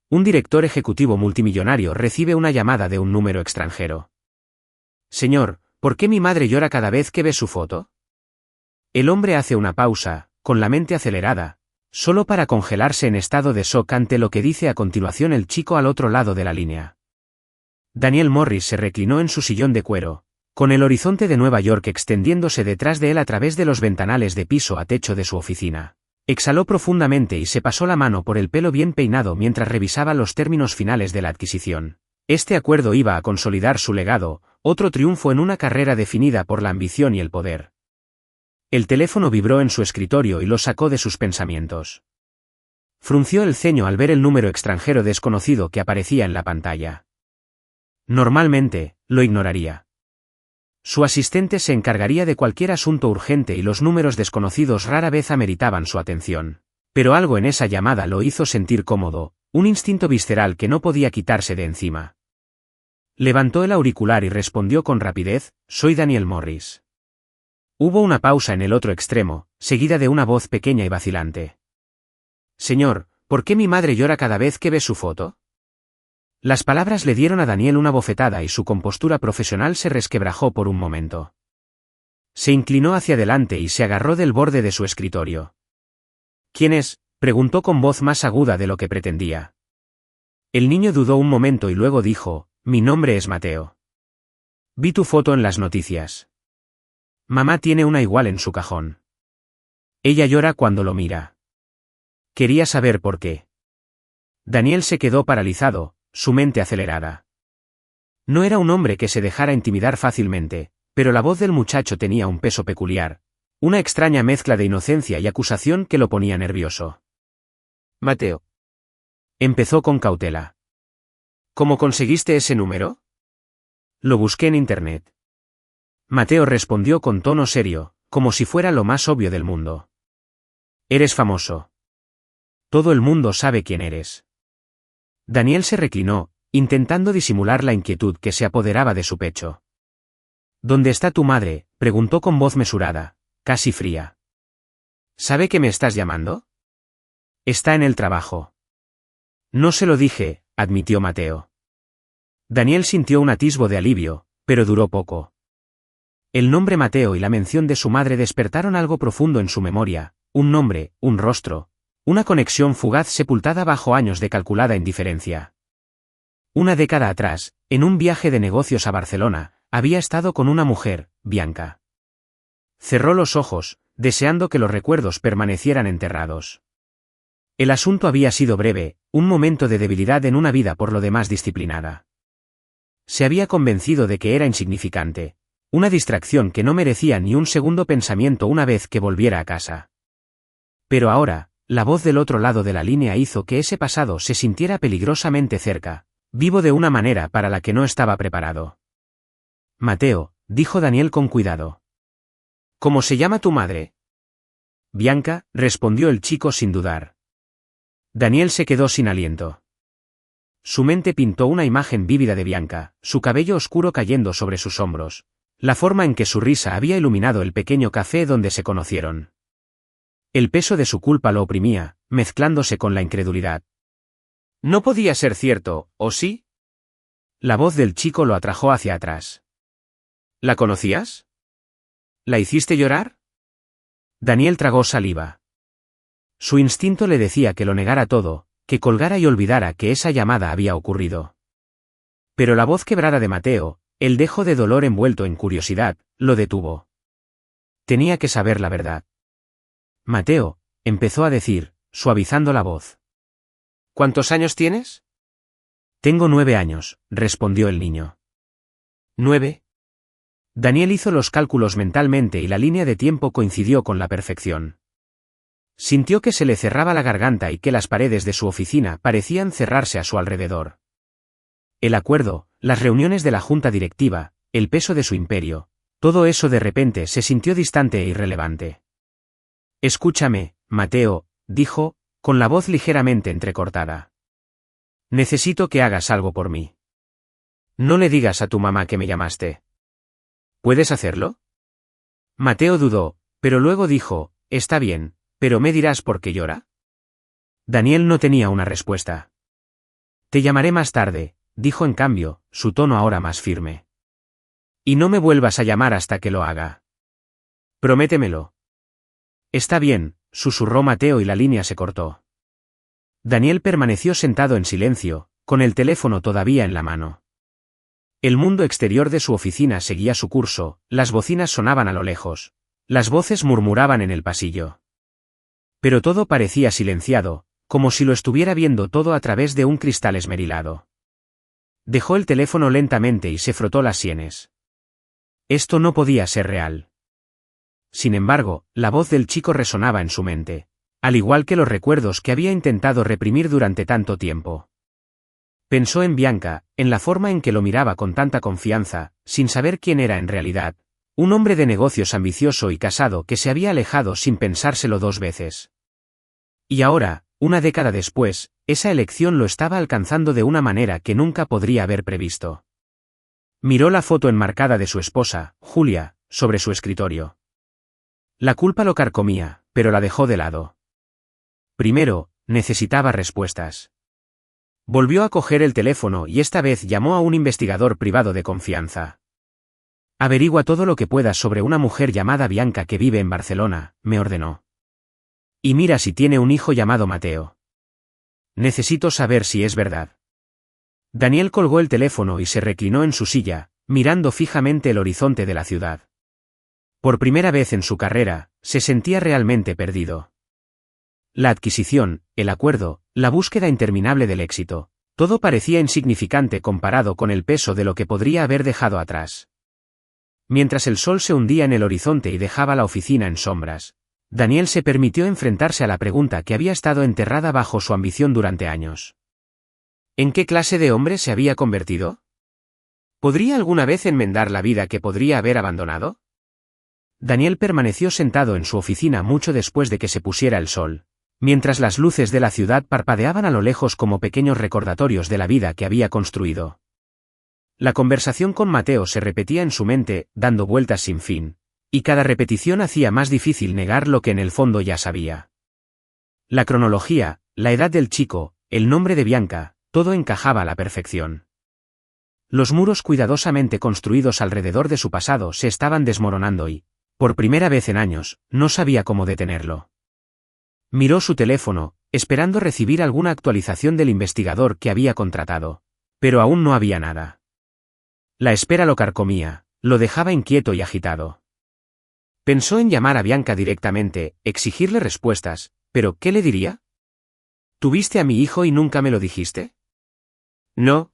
Un director ejecutivo multimillonario recibe una llamada de un número extranjero. Señor, ¿por qué mi madre llora cada vez que ve su foto? El hombre hace una pausa, con la mente acelerada, solo para congelarse en estado de shock ante lo que dice a continuación el chico al otro lado de la línea. Daniel Morris se reclinó en su sillón de cuero, con el horizonte de Nueva York extendiéndose detrás de él a través de los ventanales de piso a techo de su oficina. Exhaló profundamente y se pasó la mano por el pelo bien peinado mientras revisaba los términos finales de la adquisición. Este acuerdo iba a consolidar su legado, otro triunfo en una carrera definida por la ambición y el poder. El teléfono vibró en su escritorio y lo sacó de sus pensamientos. Frunció el ceño al ver el número extranjero desconocido que aparecía en la pantalla. Normalmente, lo ignoraría. Su asistente se encargaría de cualquier asunto urgente y los números desconocidos rara vez ameritaban su atención. Pero algo en esa llamada lo hizo sentir cómodo, un instinto visceral que no podía quitarse de encima. Levantó el auricular y respondió con rapidez: «Soy Daniel Morris». Hubo una pausa en el otro extremo, seguida de una voz pequeña y vacilante. «Señor, ¿por qué mi madre llora cada vez que ve su foto?». Las palabras le dieron a Daniel una bofetada y su compostura profesional se resquebrajó por un momento. Se inclinó hacia adelante y se agarró del borde de su escritorio. «¿Quién es?», preguntó con voz más aguda de lo que pretendía. El niño dudó un momento y luego dijo: «Mi nombre es Mateo. Vi tu foto en las noticias. Mamá tiene una igual en su cajón. Ella llora cuando lo mira. Quería saber por qué». Daniel se quedó paralizado, su mente acelerada. No era un hombre que se dejara intimidar fácilmente, pero la voz del muchacho tenía un peso peculiar, una extraña mezcla de inocencia y acusación que lo ponía nervioso. «Mateo». Empezó con cautela. «¿Cómo conseguiste ese número?». «Lo busqué en internet». Mateo respondió con tono serio, como si fuera lo más obvio del mundo. «Eres famoso. Todo el mundo sabe quién eres». Daniel se reclinó, intentando disimular la inquietud que se apoderaba de su pecho. «¿Dónde está tu madre?», preguntó con voz mesurada, casi fría. «¿Sabe que me estás llamando?». «Está en el trabajo». «No se lo dije», admitió Mateo. Daniel sintió un atisbo de alivio, pero duró poco. El nombre Mateo y la mención de su madre despertaron algo profundo en su memoria, un nombre, un rostro, una conexión fugaz sepultada bajo años de calculada indiferencia. Una década atrás, en un viaje de negocios a Barcelona, había estado con una mujer, Bianca. Cerró los ojos, deseando que los recuerdos permanecieran enterrados. El asunto había sido breve, un momento de debilidad en una vida por lo demás disciplinada. Se había convencido de que era insignificante, una distracción que no merecía ni un segundo pensamiento una vez que volviera a casa. Pero ahora, la voz del otro lado de la línea hizo que ese pasado se sintiera peligrosamente cerca, vivo de una manera para la que no estaba preparado. «Mateo», dijo Daniel con cuidado. «¿Cómo se llama tu madre?». «Bianca», respondió el chico sin dudar. Daniel se quedó sin aliento. Su mente pintó una imagen vívida de Bianca, su cabello oscuro cayendo sobre sus hombros, la forma en que su risa había iluminado el pequeño café donde se conocieron. El peso de su culpa lo oprimía, mezclándose con la incredulidad. No podía ser cierto, ¿o sí? La voz del chico lo atrajo hacia atrás. ¿La conocías? ¿La hiciste llorar? Daniel tragó saliva. Su instinto le decía que lo negara todo, que colgara y olvidara que esa llamada había ocurrido. Pero la voz quebrada de Mateo, el dejo de dolor envuelto en curiosidad, lo detuvo. Tenía que saber la verdad. «Mateo», empezó a decir, suavizando la voz. «¿Cuántos años tienes?». «Tengo 9 años», respondió el niño. «¿9?». Daniel hizo los cálculos mentalmente y la línea de tiempo coincidió con la perfección. Sintió que se le cerraba la garganta y que las paredes de su oficina parecían cerrarse a su alrededor. El acuerdo, las reuniones de la junta directiva, el peso de su imperio, todo eso de repente se sintió distante e irrelevante. «Escúchame, Mateo», dijo, con la voz ligeramente entrecortada. «Necesito que hagas algo por mí. No le digas a tu mamá que me llamaste». «¿Puedes hacerlo?». Mateo dudó, pero luego dijo: «Está bien, pero ¿me dirás por qué llora?». Daniel no tenía una respuesta. Te llamaré más tarde, dijo en cambio, su tono ahora más firme. Y no me vuelvas a llamar hasta que lo haga. Prométemelo. Está bien, susurró Mateo y la línea se cortó. Daniel permaneció sentado en silencio, con el teléfono todavía en la mano. El mundo exterior de su oficina seguía su curso, las bocinas sonaban a lo lejos, las voces murmuraban en el pasillo. Pero todo parecía silenciado, como si lo estuviera viendo todo a través de un cristal esmerilado. Dejó el teléfono lentamente y se frotó las sienes. Esto no podía ser real. Sin embargo, la voz del chico resonaba en su mente, al igual que los recuerdos que había intentado reprimir durante tanto tiempo. Pensó en Bianca, en la forma en que lo miraba con tanta confianza, sin saber quién era en realidad, un hombre de negocios ambicioso y casado que se había alejado sin pensárselo 2 veces. Y ahora, una década después, esa elección lo estaba alcanzando de una manera que nunca podría haber previsto. Miró la foto enmarcada de su esposa, Julia, sobre su escritorio. La culpa lo carcomía, pero la dejó de lado. Primero, necesitaba respuestas. Volvió a coger el teléfono y esta vez llamó a un investigador privado de confianza. Averigua todo lo que puedas sobre una mujer llamada Bianca que vive en Barcelona, me ordenó. Y mira si tiene un hijo llamado Mateo. Necesito saber si es verdad. Daniel colgó el teléfono y se reclinó en su silla, mirando fijamente el horizonte de la ciudad. Por primera vez en su carrera, se sentía realmente perdido. La adquisición, el acuerdo, la búsqueda interminable del éxito, todo parecía insignificante comparado con el peso de lo que podría haber dejado atrás. Mientras el sol se hundía en el horizonte y dejaba la oficina en sombras, Daniel se permitió enfrentarse a la pregunta que había estado enterrada bajo su ambición durante años. ¿En qué clase de hombre se había convertido? ¿Podría alguna vez enmendar la vida que podría haber abandonado? Daniel permaneció sentado en su oficina mucho después de que se pusiera el sol, mientras las luces de la ciudad parpadeaban a lo lejos como pequeños recordatorios de la vida que había construido. La conversación con Mateo se repetía en su mente, dando vueltas sin fin, y cada repetición hacía más difícil negar lo que en el fondo ya sabía. La cronología, la edad del chico, el nombre de Bianca, todo encajaba a la perfección. Los muros cuidadosamente construidos alrededor de su pasado se estaban desmoronando y, por primera vez en años, no sabía cómo detenerlo. Miró su teléfono, esperando recibir alguna actualización del investigador que había contratado, pero aún no había nada. La espera lo carcomía, lo dejaba inquieto y agitado. Pensó en llamar a Bianca directamente, exigirle respuestas, pero ¿qué le diría? ¿Tuviste a mi hijo y nunca me lo dijiste? No.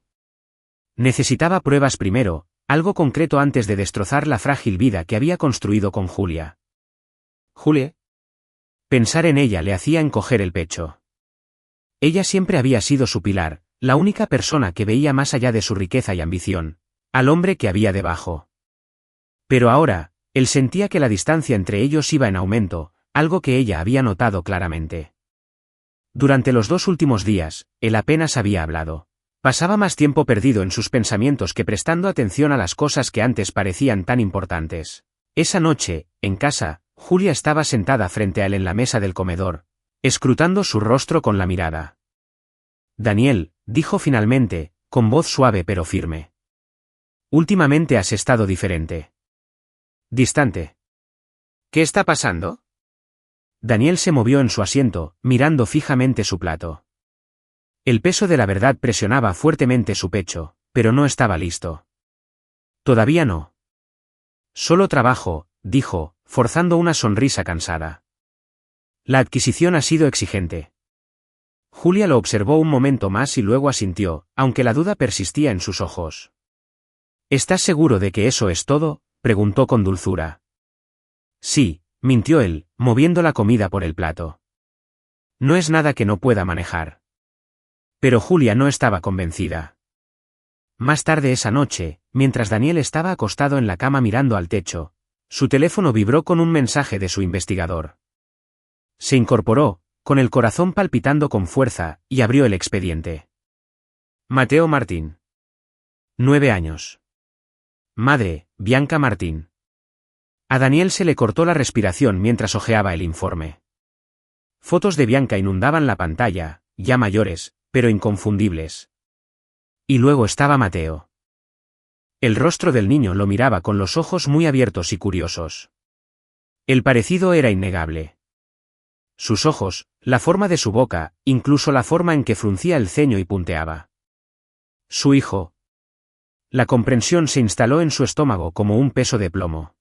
Necesitaba pruebas primero, algo concreto antes de destrozar la frágil vida que había construido con Julia. ¿Julie? Pensar en ella le hacía encoger el pecho. Ella siempre había sido su pilar, la única persona que veía más allá de su riqueza y ambición, al hombre que había debajo. Pero ahora, él sentía que la distancia entre ellos iba en aumento, algo que ella había notado claramente. Durante los 2 últimos días, él apenas había hablado. Pasaba más tiempo perdido en sus pensamientos que prestando atención a las cosas que antes parecían tan importantes. Esa noche, en casa, Julia estaba sentada frente a él en la mesa del comedor, escrutando su rostro con la mirada. Daniel, dijo finalmente, con voz suave pero firme. Últimamente has estado diferente. Distante. ¿Qué está pasando? Daniel se movió en su asiento, mirando fijamente su plato. El peso de la verdad presionaba fuertemente su pecho, pero no estaba listo. Todavía no. Solo trabajo, dijo, forzando una sonrisa cansada. La adquisición ha sido exigente. Julia lo observó un momento más y luego asintió, aunque la duda persistía en sus ojos. ¿Estás seguro de que eso es todo?, preguntó con dulzura. Sí, mintió él, moviendo la comida por el plato. No es nada que no pueda manejar. Pero Julia no estaba convencida. Más tarde esa noche, mientras Daniel estaba acostado en la cama mirando al techo, su teléfono vibró con un mensaje de su investigador. Se incorporó, con el corazón palpitando con fuerza, y abrió el expediente. Mateo Martín. 9 años. Madre, Bianca Martín. A Daniel se le cortó la respiración mientras hojeaba el informe. Fotos de Bianca inundaban la pantalla, ya mayores, pero inconfundibles. Y luego estaba Mateo. El rostro del niño lo miraba con los ojos muy abiertos y curiosos. El parecido era innegable. Sus ojos, la forma de su boca, incluso la forma en que fruncía el ceño y punteaba. Su hijo. La comprensión se instaló en su estómago como un peso de plomo.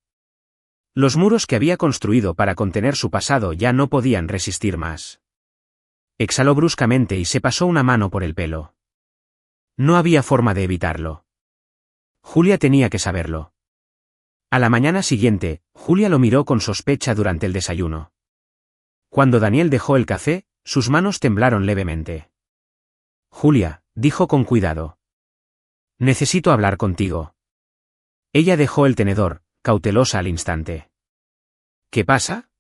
Los muros que había construido para contener su pasado ya no podían resistir más. Exhaló bruscamente y se pasó una mano por el pelo. No había forma de evitarlo. Julia tenía que saberlo. A la mañana siguiente, Julia lo miró con sospecha durante el desayuno. Cuando Daniel dejó el café, sus manos temblaron levemente. Julia, dijo con cuidado. Necesito hablar contigo. Ella dejó el tenedor, cautelosa al instante. ¿Qué pasa?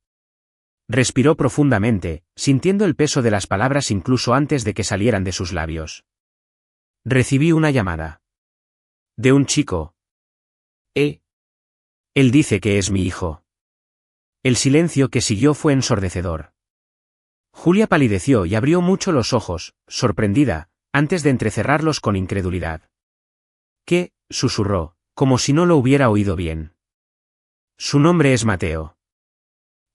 Respiró profundamente, sintiendo el peso de las palabras incluso antes de que salieran de sus labios. Recibí una llamada. De un chico. Él dice que es mi hijo. El silencio que siguió fue ensordecedor. Julia palideció y abrió mucho los ojos, sorprendida, antes de entrecerrarlos con incredulidad. ¿Qué? Susurró, como si no lo hubiera oído bien. Su nombre es Mateo.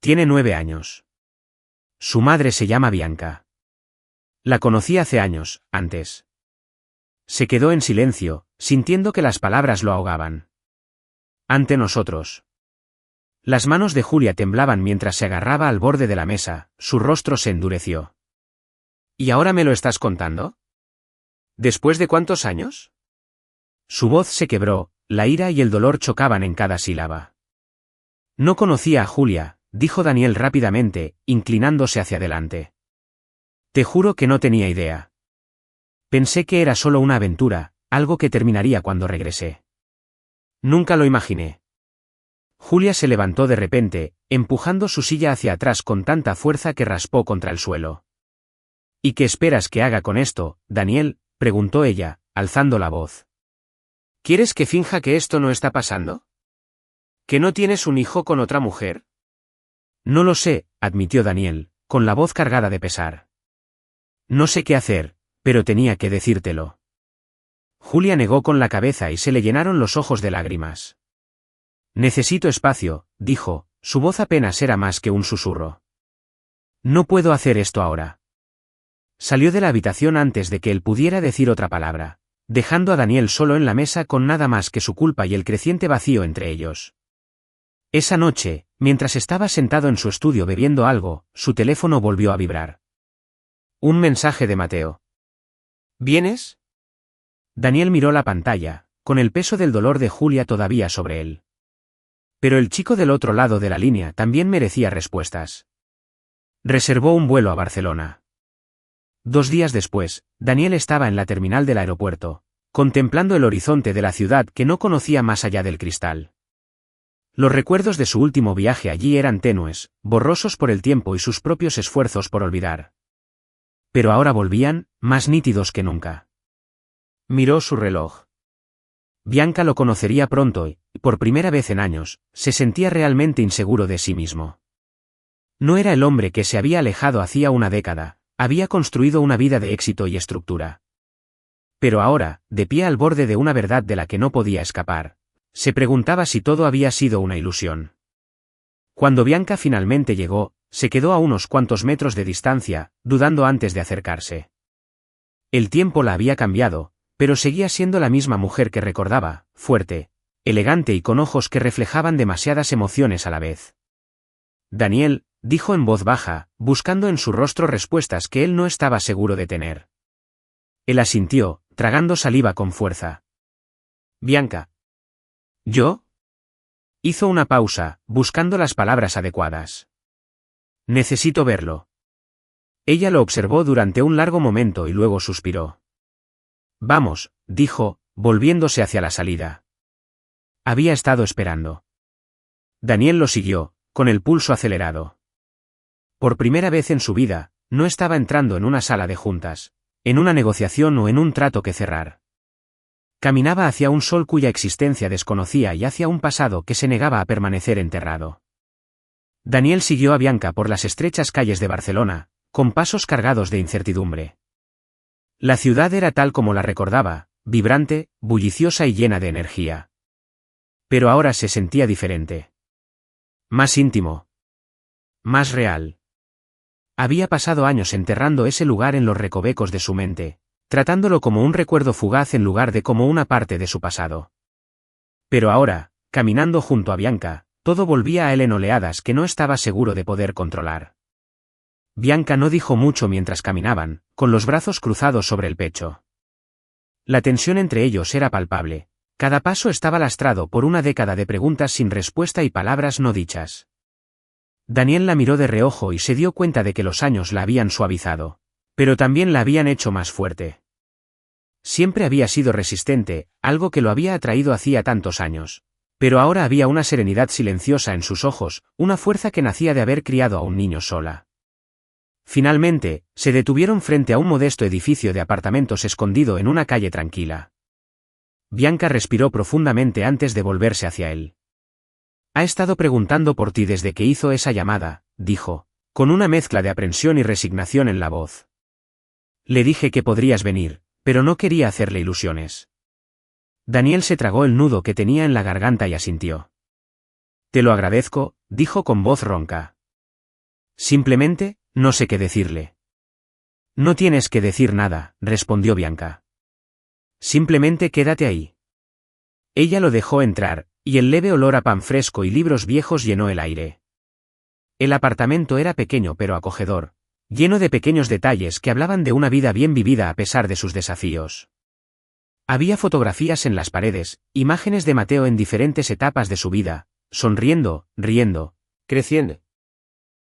Tiene 9 años. Su madre se llama Bianca. La conocí hace años, antes. Se quedó en silencio, sintiendo que las palabras lo ahogaban. Ante nosotros. Las manos de Julia temblaban mientras se agarraba al borde de la mesa, su rostro se endureció. ¿Y ahora me lo estás contando? ¿Después de cuántos años? Su voz se quebró, la ira y el dolor chocaban en cada sílaba. No conocía a Julia, dijo Daniel rápidamente, inclinándose hacia adelante. Te juro que no tenía idea. Pensé que era solo una aventura, algo que terminaría cuando regresé. Nunca lo imaginé. Julia se levantó de repente, empujando su silla hacia atrás con tanta fuerza que raspó contra el suelo. ¿Y qué esperas que haga con esto, Daniel?, preguntó ella, alzando la voz. ¿Quieres que finja que esto no está pasando? ¿Que no tienes un hijo con otra mujer? No lo sé, admitió Daniel, con la voz cargada de pesar. No sé qué hacer, pero tenía que decírtelo. Julia negó con la cabeza y se le llenaron los ojos de lágrimas. Necesito espacio, dijo, su voz apenas era más que un susurro. No puedo hacer esto ahora. Salió de la habitación antes de que él pudiera decir otra palabra, dejando a Daniel solo en la mesa con nada más que su culpa y el creciente vacío entre ellos. Esa noche, mientras estaba sentado en su estudio bebiendo algo, su teléfono volvió a vibrar. Un mensaje de Mateo. ¿Vienes? Daniel miró la pantalla, con el peso del dolor de Julia todavía sobre él. Pero el chico del otro lado de la línea también merecía respuestas. Reservó un vuelo a Barcelona. 2 días después, Daniel estaba en la terminal del aeropuerto, contemplando el horizonte de la ciudad que no conocía más allá del cristal. Los recuerdos de su último viaje allí eran tenues, borrosos por el tiempo y sus propios esfuerzos por olvidar. Pero ahora volvían, más nítidos que nunca. Miró su reloj. Bianca lo conocería pronto y, por primera vez en años, se sentía realmente inseguro de sí mismo. No era el hombre que se había alejado hacía una década, había construido una vida de éxito y estructura. Pero ahora, de pie al borde de una verdad de la que no podía escapar, se preguntaba si todo había sido una ilusión. Cuando Bianca finalmente llegó, se quedó a unos cuantos metros de distancia, dudando antes de acercarse. El tiempo la había cambiado, pero seguía siendo la misma mujer que recordaba, fuerte, elegante y con ojos que reflejaban demasiadas emociones a la vez. Daniel, dijo en voz baja, buscando en su rostro respuestas que él no estaba seguro de tener. Él asintió, tragando saliva con fuerza. Bianca. ¿Yo? Hizo una pausa, buscando las palabras adecuadas. Necesito verlo. Ella lo observó durante un largo momento y luego suspiró. Vamos, dijo, volviéndose hacia la salida. Había estado esperando. Daniel lo siguió, con el pulso acelerado. Por primera vez en su vida, no estaba entrando en una sala de juntas, en una negociación o en un trato que cerrar. Caminaba hacia un sol cuya existencia desconocía y hacia un pasado que se negaba a permanecer enterrado. Daniel siguió a Bianca por las estrechas calles de Barcelona, con pasos cargados de incertidumbre. La ciudad era tal como la recordaba, vibrante, bulliciosa y llena de energía. Pero ahora se sentía diferente. Más íntimo. Más real. Había pasado años enterrando ese lugar en los recovecos de su mente, tratándolo como un recuerdo fugaz en lugar de como una parte de su pasado. Pero ahora, caminando junto a Bianca, todo volvía a él en oleadas que no estaba seguro de poder controlar. Bianca no dijo mucho mientras caminaban, con los brazos cruzados sobre el pecho. La tensión entre ellos era palpable. Cada paso estaba lastrado por una década de preguntas sin respuesta y palabras no dichas. Daniel la miró de reojo y se dio cuenta de que los años la habían suavizado, pero también la habían hecho más fuerte. Siempre había sido resistente, algo que lo había atraído hacía tantos años. Pero ahora había una serenidad silenciosa en sus ojos, una fuerza que nacía de haber criado a un niño sola. Finalmente, se detuvieron frente a un modesto edificio de apartamentos escondido en una calle tranquila. Bianca respiró profundamente antes de volverse hacia él. Ha estado preguntando por ti desde que hizo esa llamada, dijo, con una mezcla de aprensión y resignación en la voz. Le dije que podrías venir, pero no quería hacerle ilusiones. Daniel se tragó el nudo que tenía en la garganta y asintió. Te lo agradezco, dijo con voz ronca. Simplemente, no sé qué decirle. No tienes que decir nada, respondió Bianca. Simplemente quédate ahí. Ella lo dejó entrar, y el leve olor a pan fresco y libros viejos llenó el aire. El apartamento era pequeño pero acogedor, lleno de pequeños detalles que hablaban de una vida bien vivida a pesar de sus desafíos. Había fotografías en las paredes, imágenes de Mateo en diferentes etapas de su vida, sonriendo, riendo, creciendo.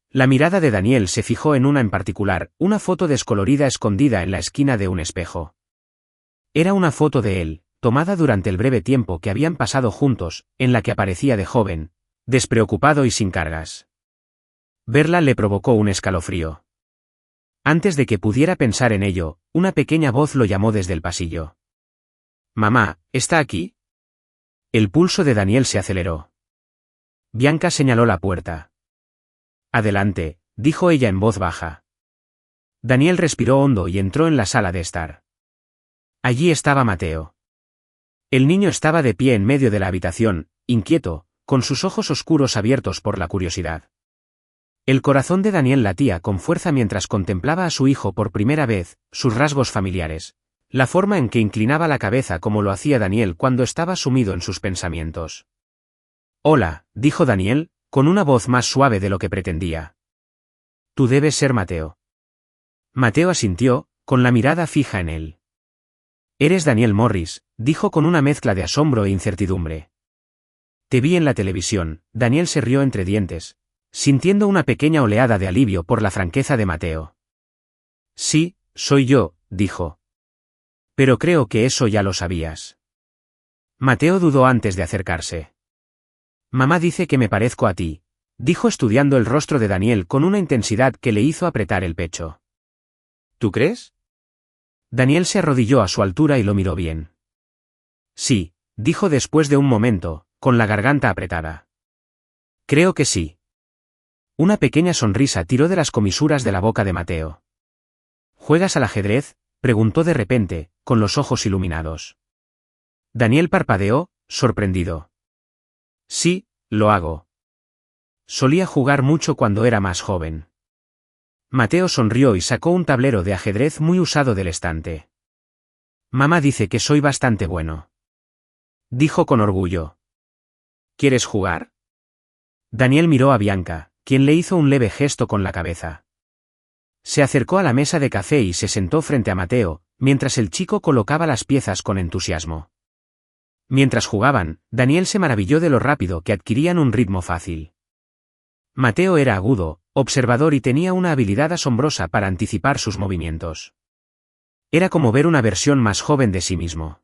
La mirada de Daniel se fijó en una en particular, una foto descolorida escondida en la esquina de un espejo. Era una foto de él, tomada durante el breve tiempo que habían pasado juntos, en la que aparecía de joven, despreocupado y sin cargas. Verla le provocó un escalofrío. Antes de que pudiera pensar en ello, una pequeña voz lo llamó desde el pasillo. «Mamá, ¿está aquí?» El pulso de Daniel se aceleró. Bianca señaló la puerta. «Adelante», dijo ella en voz baja. Daniel respiró hondo y entró en la sala de estar. Allí estaba Mateo. El niño estaba de pie en medio de la habitación, inquieto, con sus ojos oscuros abiertos por la curiosidad. El corazón de Daniel latía con fuerza mientras contemplaba a su hijo por primera vez, sus rasgos familiares, la forma en que inclinaba la cabeza como lo hacía Daniel cuando estaba sumido en sus pensamientos. «Hola», dijo Daniel, con una voz más suave de lo que pretendía. «Tú debes ser Mateo». Mateo asintió, con la mirada fija en él. «Eres Daniel Morris», dijo con una mezcla de asombro e incertidumbre. «Te vi en la televisión», Daniel se rió entre dientes, sintiendo una pequeña oleada de alivio por la franqueza de Mateo. «Sí, soy yo», dijo. «Pero creo que eso ya lo sabías». Mateo dudó antes de acercarse. «Mamá dice que me parezco a ti», dijo estudiando el rostro de Daniel con una intensidad que le hizo apretar el pecho. «¿Tú crees?» Daniel se arrodilló a su altura y lo miró bien. «Sí», dijo después de un momento, con la garganta apretada. «Creo que sí». Una pequeña sonrisa tiró de las comisuras de la boca de Mateo. «¿Juegas al ajedrez?», preguntó de repente, con los ojos iluminados. Daniel parpadeó, sorprendido. «Sí, lo hago. Solía jugar mucho cuando era más joven». Mateo sonrió y sacó un tablero de ajedrez muy usado del estante. «Mamá dice que soy bastante bueno», dijo con orgullo. «¿Quieres jugar?» Daniel miró a Bianca, quien le hizo un leve gesto con la cabeza. Se acercó a la mesa de café y se sentó frente a Mateo, mientras el chico colocaba las piezas con entusiasmo. Mientras jugaban, Daniel se maravilló de lo rápido que adquirían un ritmo fácil. Mateo era agudo, observador y tenía una habilidad asombrosa para anticipar sus movimientos. Era como ver una versión más joven de sí mismo.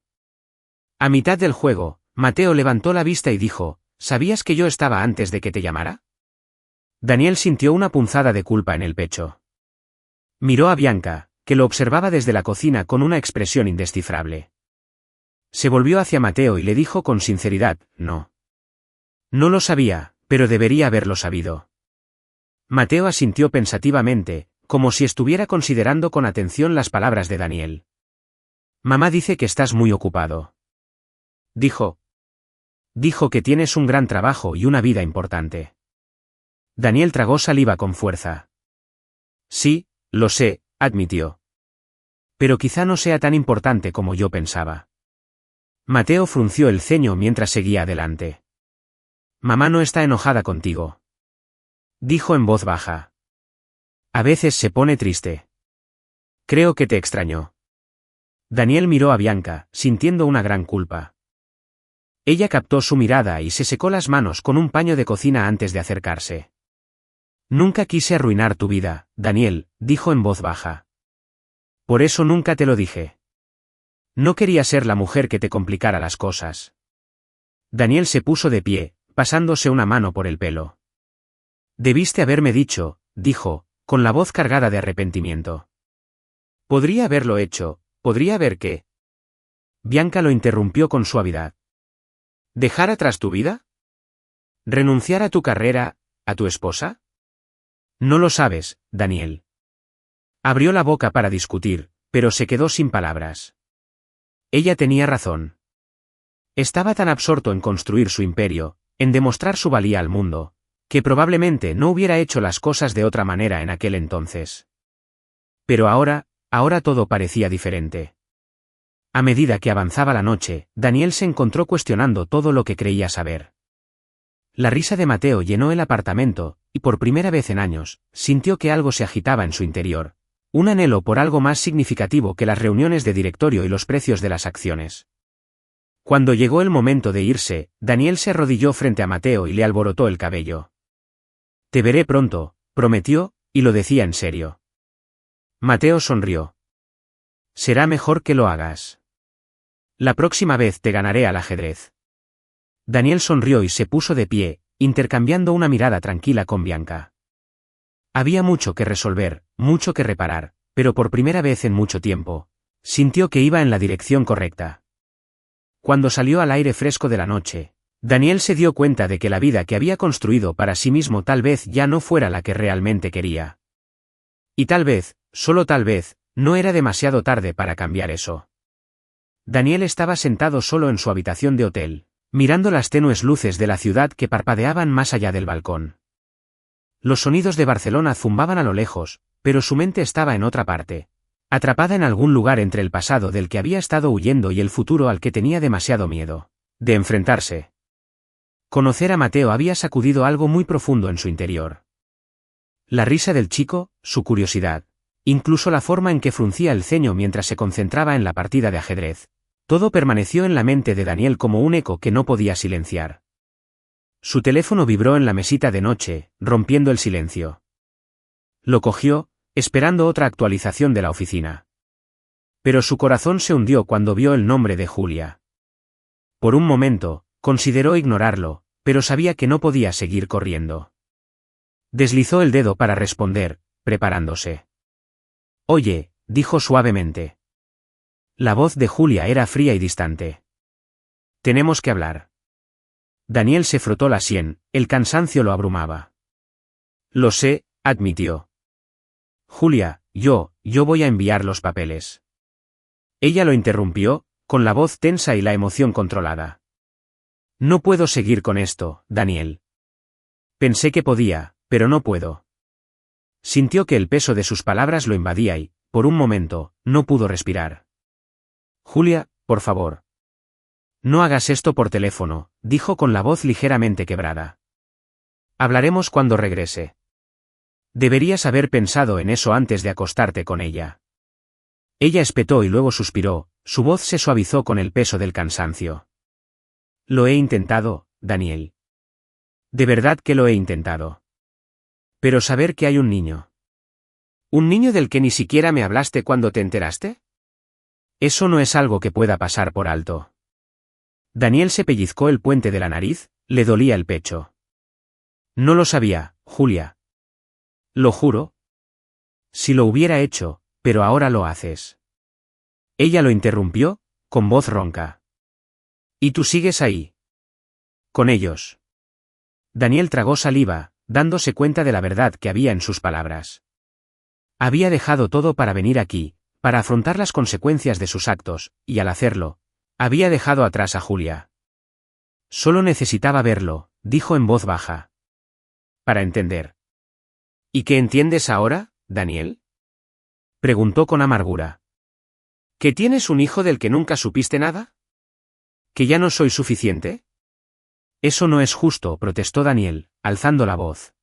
A mitad del juego, Mateo levantó la vista y dijo, «¿Sabías que yo estaba antes de que te llamara?» Daniel sintió una punzada de culpa en el pecho. Miró a Bianca, que lo observaba desde la cocina con una expresión indescifrable. Se volvió hacia Mateo y le dijo con sinceridad, «No. No lo sabía, pero debería haberlo sabido». Mateo asintió pensativamente, como si estuviera considerando con atención las palabras de Daniel. Mamá dice que estás muy ocupado. Dijo. Dijo que tienes un gran trabajo y una vida importante. Daniel tragó saliva con fuerza. Sí, lo sé, admitió. Pero quizá no sea tan importante como yo pensaba. Mateo frunció el ceño mientras seguía adelante. Mamá no está enojada contigo. Dijo en voz baja. A veces se pone triste. Creo que te extrañó. Daniel miró a Bianca, sintiendo una gran culpa. Ella captó su mirada y se secó las manos con un paño de cocina antes de acercarse. Nunca quise arruinar tu vida, Daniel, dijo en voz baja. Por eso nunca te lo dije. No quería ser la mujer que te complicara las cosas. Daniel se puso de pie, pasándose una mano por el pelo. Debiste haberme dicho, dijo, con la voz cargada de arrepentimiento. Podría haberlo hecho, podría haber qué. Bianca lo interrumpió con suavidad. ¿Dejar atrás tu vida? ¿Renunciar a tu carrera, a tu esposa? No lo sabes, Daniel. Abrió la boca para discutir, pero se quedó sin palabras. Ella tenía razón. Estaba tan absorto en construir su imperio, en demostrar su valía al mundo, que probablemente no hubiera hecho las cosas de otra manera en aquel entonces. Pero ahora todo parecía diferente. A medida que avanzaba la noche, Daniel se encontró cuestionando todo lo que creía saber. La risa de Mateo llenó el apartamento, y por primera vez en años, sintió que algo se agitaba en su interior, un anhelo por algo más significativo que las reuniones de directorio y los precios de las acciones. Cuando llegó el momento de irse, Daniel se arrodilló frente a Mateo y le alborotó el cabello. Te veré pronto, prometió, y lo decía en serio. Mateo sonrió. Será mejor que lo hagas. La próxima vez te ganaré al ajedrez. Daniel sonrió y se puso de pie, intercambiando una mirada tranquila con Bianca. Había mucho que resolver, mucho que reparar, pero por primera vez en mucho tiempo, sintió que iba en la dirección correcta. Cuando salió al aire fresco de la noche, Daniel se dio cuenta de que la vida que había construido para sí mismo tal vez ya no fuera la que realmente quería. Y tal vez, solo tal vez, no era demasiado tarde para cambiar eso. Daniel estaba sentado solo en su habitación de hotel, mirando las tenues luces de la ciudad que parpadeaban más allá del balcón. Los sonidos de Barcelona zumbaban a lo lejos, pero su mente estaba en otra parte, atrapada en algún lugar entre el pasado del que había estado huyendo y el futuro al que tenía demasiado miedo de enfrentarse. Conocer a Mateo había sacudido algo muy profundo en su interior. La risa del chico, su curiosidad, incluso la forma en que fruncía el ceño mientras se concentraba en la partida de ajedrez, todo permaneció en la mente de Daniel como un eco que no podía silenciar. Su teléfono vibró en la mesita de noche, rompiendo el silencio. Lo cogió, esperando otra actualización de la oficina. Pero su corazón se hundió cuando vio el nombre de Julia. Por un momento, consideró ignorarlo, pero sabía que no podía seguir corriendo. Deslizó el dedo para responder, preparándose. Oye, dijo suavemente. La voz de Julia era fría y distante. Tenemos que hablar. Daniel se frotó la sien, el cansancio lo abrumaba. Lo sé, admitió. Julia, yo voy a enviar los papeles. Ella lo interrumpió, con la voz tensa y la emoción controlada. No puedo seguir con esto, Daniel. Pensé que podía, pero no puedo. Sintió que el peso de sus palabras lo invadía y, por un momento, no pudo respirar. Julia, por favor. No hagas esto por teléfono, dijo con la voz ligeramente quebrada. Hablaremos cuando regrese. Deberías haber pensado en eso antes de acostarte con ella. Ella espetó y luego suspiró, su voz se suavizó con el peso del cansancio. Lo he intentado, Daniel. De verdad que lo he intentado. Pero saber que hay un niño. ¿Un niño del que ni siquiera me hablaste cuando te enteraste? Eso no es algo que pueda pasar por alto. Daniel se pellizcó el puente de la nariz, le dolía el pecho. No lo sabía, Julia. Lo juro. Si lo hubiera hecho, pero ahora lo haces. Ella lo interrumpió, con voz ronca. ¿Y tú sigues ahí? Con ellos. Daniel tragó saliva, dándose cuenta de la verdad que había en sus palabras. Había dejado todo para venir aquí, para afrontar las consecuencias de sus actos, y al hacerlo, había dejado atrás a Julia. Solo necesitaba verlo, dijo en voz baja. Para entender. ¿Y qué entiendes ahora, Daniel? Preguntó con amargura. ¿Que tienes un hijo del que nunca supiste nada? ¿Que ya no soy suficiente? Eso no es justo, protestó Daniel, alzando la voz.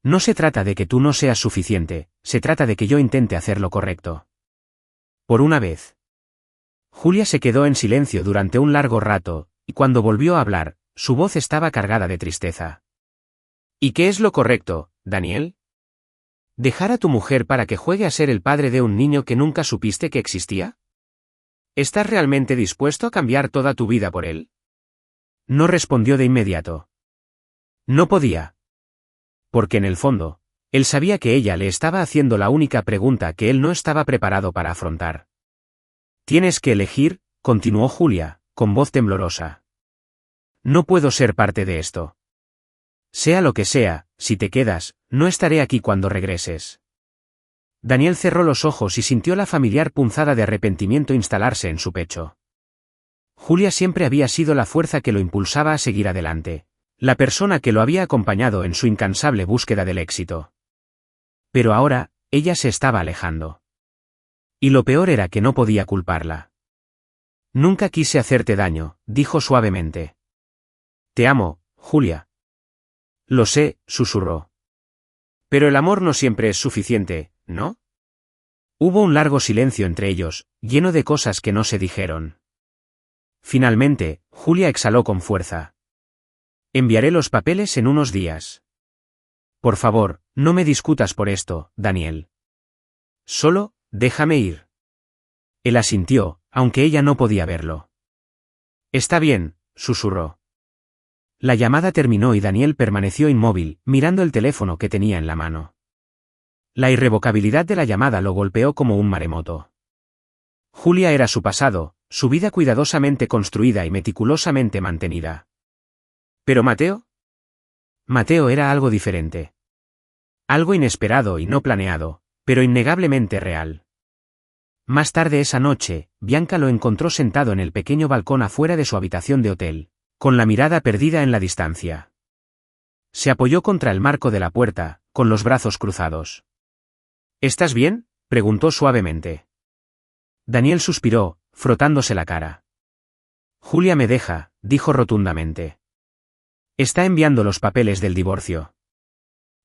No se trata de que tú no seas suficiente, se trata de que yo intente hacer lo correcto. Por una vez. Julia se quedó en silencio durante un largo rato, y cuando volvió a hablar, su voz estaba cargada de tristeza. ¿Y qué es lo correcto, Daniel? ¿Dejar a tu mujer para que juegue a ser el padre de un niño que nunca supiste que existía? ¿Estás realmente dispuesto a cambiar toda tu vida por él? No respondió de inmediato. No podía. Porque en el fondo, él sabía que ella le estaba haciendo la única pregunta que él no estaba preparado para afrontar. Tienes que elegir, continuó Julia, con voz temblorosa. No puedo ser parte de esto. Sea lo que sea, si te quedas, no estaré aquí cuando regreses. Daniel cerró los ojos y sintió la familiar punzada de arrepentimiento instalarse en su pecho. Julia siempre había sido la fuerza que lo impulsaba a seguir adelante, la persona que lo había acompañado en su incansable búsqueda del éxito. Pero ahora, ella se estaba alejando. Y lo peor era que no podía culparla. Nunca quise hacerte daño, dijo suavemente. Te amo, Julia. Lo sé, susurró. Pero el amor no siempre es suficiente, ¿no? Hubo un largo silencio entre ellos, lleno de cosas que no se dijeron. Finalmente, Julia exhaló con fuerza. Enviaré los papeles en unos días. Por favor, no me discutas por esto, Daniel. Solo, déjame ir. Él asintió, aunque ella no podía verlo. Está bien, susurró. La llamada terminó y Daniel permaneció inmóvil, mirando el teléfono que tenía en la mano. La irrevocabilidad de la llamada lo golpeó como un maremoto. Julia era su pasado, su vida cuidadosamente construida y meticulosamente mantenida. ¿Pero Mateo? Mateo era algo diferente. Algo inesperado y no planeado, pero innegablemente real. Más tarde esa noche, Bianca lo encontró sentado en el pequeño balcón afuera de su habitación de hotel, con la mirada perdida en la distancia. Se apoyó contra el marco de la puerta, con los brazos cruzados. ¿Estás bien?, preguntó suavemente. Daniel suspiró, frotándose la cara. Julia me deja, dijo rotundamente. Está enviando los papeles del divorcio.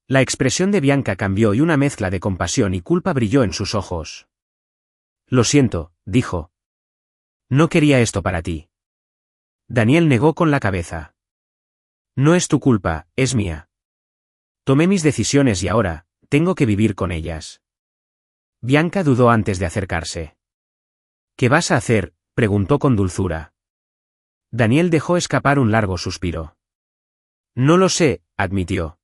La expresión de Bianca cambió y una mezcla de compasión y culpa brilló en sus ojos. Lo siento, dijo. No quería esto para ti. Daniel negó con la cabeza. No es tu culpa, es mía. Tomé mis decisiones y ahora, tengo que vivir con ellas. Bianca dudó antes de acercarse. ¿Qué vas a hacer?, preguntó con dulzura. Daniel dejó escapar un largo suspiro. No lo sé, admitió.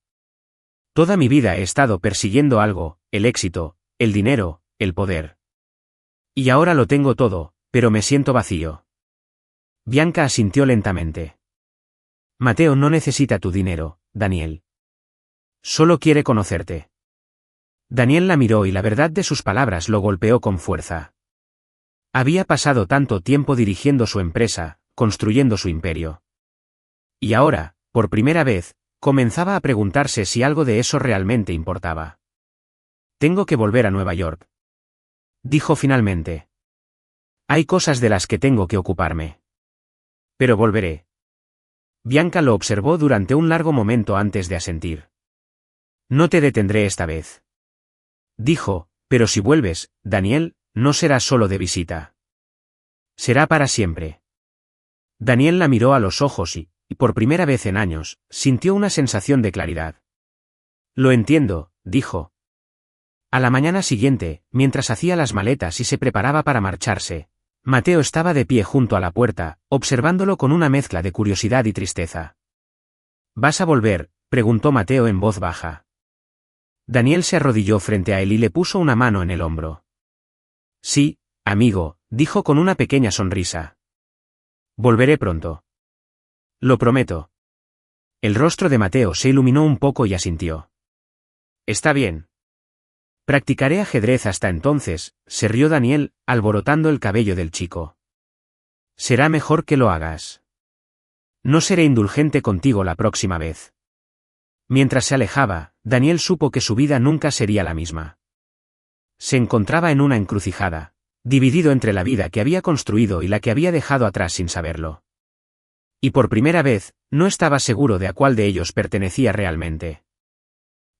Toda mi vida he estado persiguiendo algo, el éxito, el dinero, el poder. Y ahora lo tengo todo, pero me siento vacío. Bianca asintió lentamente. Mateo no necesita tu dinero, Daniel. Solo quiere conocerte. Daniel la miró y la verdad de sus palabras lo golpeó con fuerza. Había pasado tanto tiempo dirigiendo su empresa, construyendo su imperio. Y ahora, por primera vez, comenzaba a preguntarse si algo de eso realmente importaba. Tengo que volver a Nueva York. Dijo finalmente. Hay cosas de las que tengo que ocuparme. Pero volveré. Bianca lo observó durante un largo momento antes de asentir. No te detendré esta vez. Dijo, pero si vuelves, Daniel, no será solo de visita. Será para siempre. Daniel la miró a los ojos y, por primera vez en años, sintió una sensación de claridad. Lo entiendo, dijo. A la mañana siguiente, mientras hacía las maletas y se preparaba para marcharse, Mateo estaba de pie junto a la puerta, observándolo con una mezcla de curiosidad y tristeza. ¿Vas a volver?, preguntó Mateo en voz baja. Daniel se arrodilló frente a él y le puso una mano en el hombro. Sí, amigo, dijo con una pequeña sonrisa. Volveré pronto. Lo prometo. El rostro de Mateo se iluminó un poco y asintió. Está bien. Practicaré ajedrez hasta entonces, se rió Daniel, alborotando el cabello del chico. Será mejor que lo hagas. No seré indulgente contigo la próxima vez. Mientras se alejaba, Daniel supo que su vida nunca sería la misma. Se encontraba en una encrucijada, dividido entre la vida que había construido y la que había dejado atrás sin saberlo. Y por primera vez, no estaba seguro de a cuál de ellos pertenecía realmente.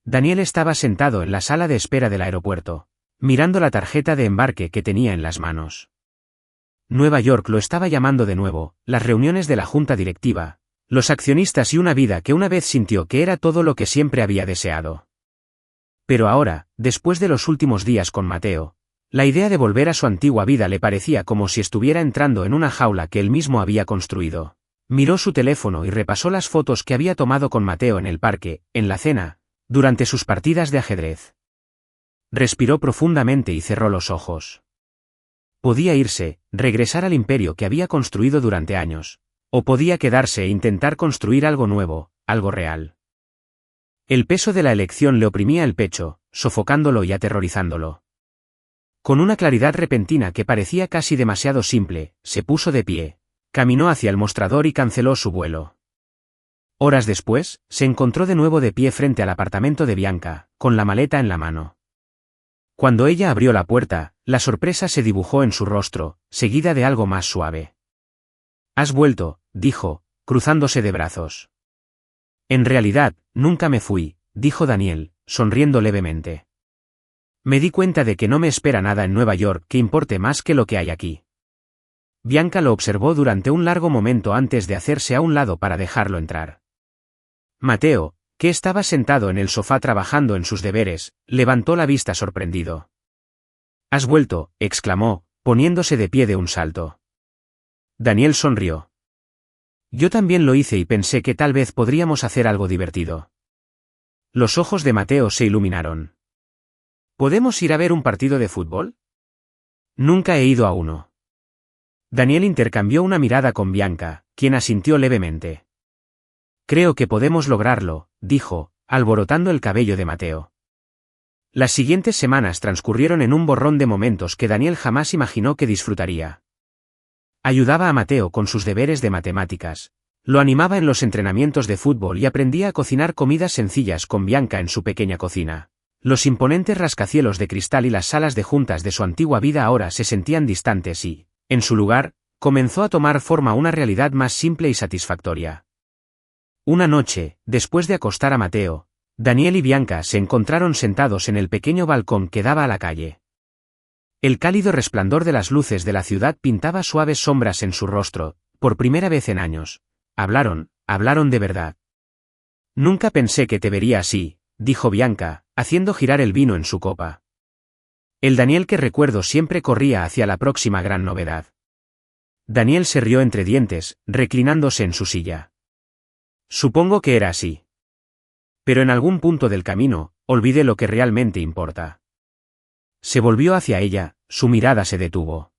Daniel estaba sentado en la sala de espera del aeropuerto, mirando la tarjeta de embarque que tenía en las manos. Nueva York lo estaba llamando de nuevo, las reuniones de la junta directiva, los accionistas y una vida que una vez sintió que era todo lo que siempre había deseado. Pero ahora, después de los últimos días con Mateo, la idea de volver a su antigua vida le parecía como si estuviera entrando en una jaula que él mismo había construido. Miró su teléfono y repasó las fotos que había tomado con Mateo en el parque, en la cena, durante sus partidas de ajedrez. Respiró profundamente y cerró los ojos. Podía irse, regresar al imperio que había construido durante años, o podía quedarse e intentar construir algo nuevo, algo real. El peso de la elección le oprimía el pecho, sofocándolo y aterrorizándolo. Con una claridad repentina que parecía casi demasiado simple, se puso de pie, caminó hacia el mostrador y canceló su vuelo. Horas después, se encontró de nuevo de pie frente al apartamento de Bianca, con la maleta en la mano. Cuando ella abrió la puerta, la sorpresa se dibujó en su rostro, seguida de algo más suave. «Has vuelto», dijo, cruzándose de brazos. «En realidad, nunca me fui», dijo Daniel, sonriendo levemente. «Me di cuenta de que no me espera nada en Nueva York que importe más que lo que hay aquí». Bianca lo observó durante un largo momento antes de hacerse a un lado para dejarlo entrar. Mateo, que estaba sentado en el sofá trabajando en sus deberes, levantó la vista sorprendido. «Has vuelto», exclamó, poniéndose de pie de un salto. Daniel sonrió. «Yo también lo hice y pensé que tal vez podríamos hacer algo divertido». Los ojos de Mateo se iluminaron. «¿Podemos ir a ver un partido de fútbol?» «Nunca he ido a uno». Daniel intercambió una mirada con Bianca, quien asintió levemente. «Creo que podemos lograrlo», dijo, alborotando el cabello de Mateo. Las siguientes semanas transcurrieron en un borrón de momentos que Daniel jamás imaginó que disfrutaría. Ayudaba a Mateo con sus deberes de matemáticas, lo animaba en los entrenamientos de fútbol y aprendía a cocinar comidas sencillas con Bianca en su pequeña cocina. Los imponentes rascacielos de cristal y las salas de juntas de su antigua vida ahora se sentían distantes y, en su lugar, comenzó a tomar forma una realidad más simple y satisfactoria. Una noche, después de acostar a Mateo, Daniel y Bianca se encontraron sentados en el pequeño balcón que daba a la calle. El cálido resplandor de las luces de la ciudad pintaba suaves sombras en su rostro, por primera vez en años. Hablaron de verdad. «Nunca pensé que te vería así», dijo Bianca, haciendo girar el vino en su copa. El Daniel que recuerdo siempre corría hacia la próxima gran novedad. Daniel se rió entre dientes, reclinándose en su silla. «Supongo que era así. Pero en algún punto del camino, olvidé lo que realmente importa». Se volvió hacia ella, su mirada se detuvo.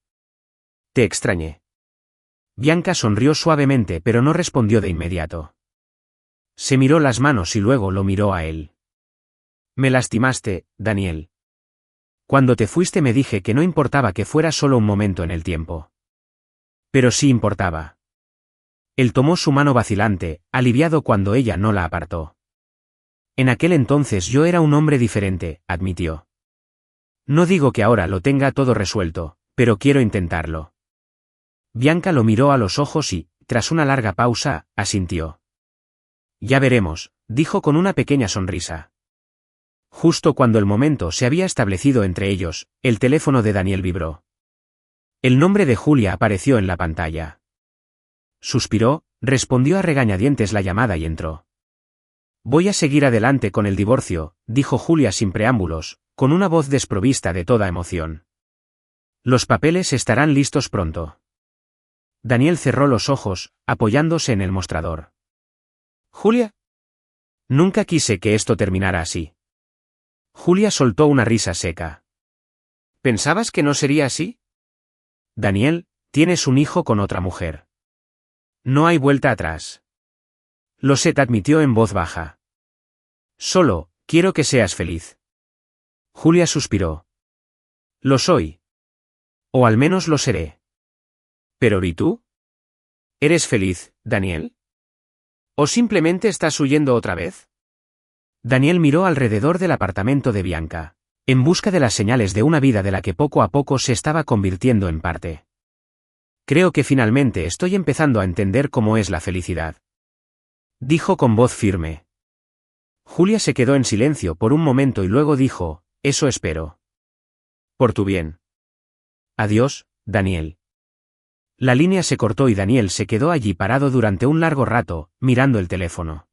«Te extrañé». Bianca sonrió suavemente pero no respondió de inmediato. Se miró las manos y luego lo miró a él. «Me lastimaste, Daniel. Cuando te fuiste me dije que no importaba que fuera solo un momento en el tiempo. Pero sí importaba». Él tomó su mano vacilante, aliviado cuando ella no la apartó. «En aquel entonces yo era un hombre diferente», admitió. «No digo que ahora lo tenga todo resuelto, pero quiero intentarlo». Bianca lo miró a los ojos y, tras una larga pausa, asintió. «Ya veremos», dijo con una pequeña sonrisa. Justo cuando el momento se había establecido entre ellos, el teléfono de Daniel vibró. El nombre de Julia apareció en la pantalla. Suspiró, respondió a regañadientes la llamada y entró. «Voy a seguir adelante con el divorcio», dijo Julia sin preámbulos, con una voz desprovista de toda emoción. «Los papeles estarán listos pronto». Daniel cerró los ojos, apoyándose en el mostrador. «¿Julia? Nunca quise que esto terminara así». Julia soltó una risa seca. «¿Pensabas que no sería así?» «Daniel, tienes un hijo con otra mujer. No hay vuelta atrás». «Lo sé», admitió en voz baja. «Solo, quiero que seas feliz». Julia suspiró. Lo soy. O al menos lo seré. ¿Pero y tú? ¿Eres feliz, Daniel? ¿O simplemente estás huyendo otra vez? Daniel miró alrededor del apartamento de Bianca, en busca de las señales de una vida de la que poco a poco se estaba convirtiendo en parte. Creo que finalmente estoy empezando a entender cómo es la felicidad. Dijo con voz firme. Julia se quedó en silencio por un momento y luego dijo, eso espero. Por tu bien. Adiós, Daniel. La línea se cortó y Daniel se quedó allí parado durante un largo rato, mirando el teléfono.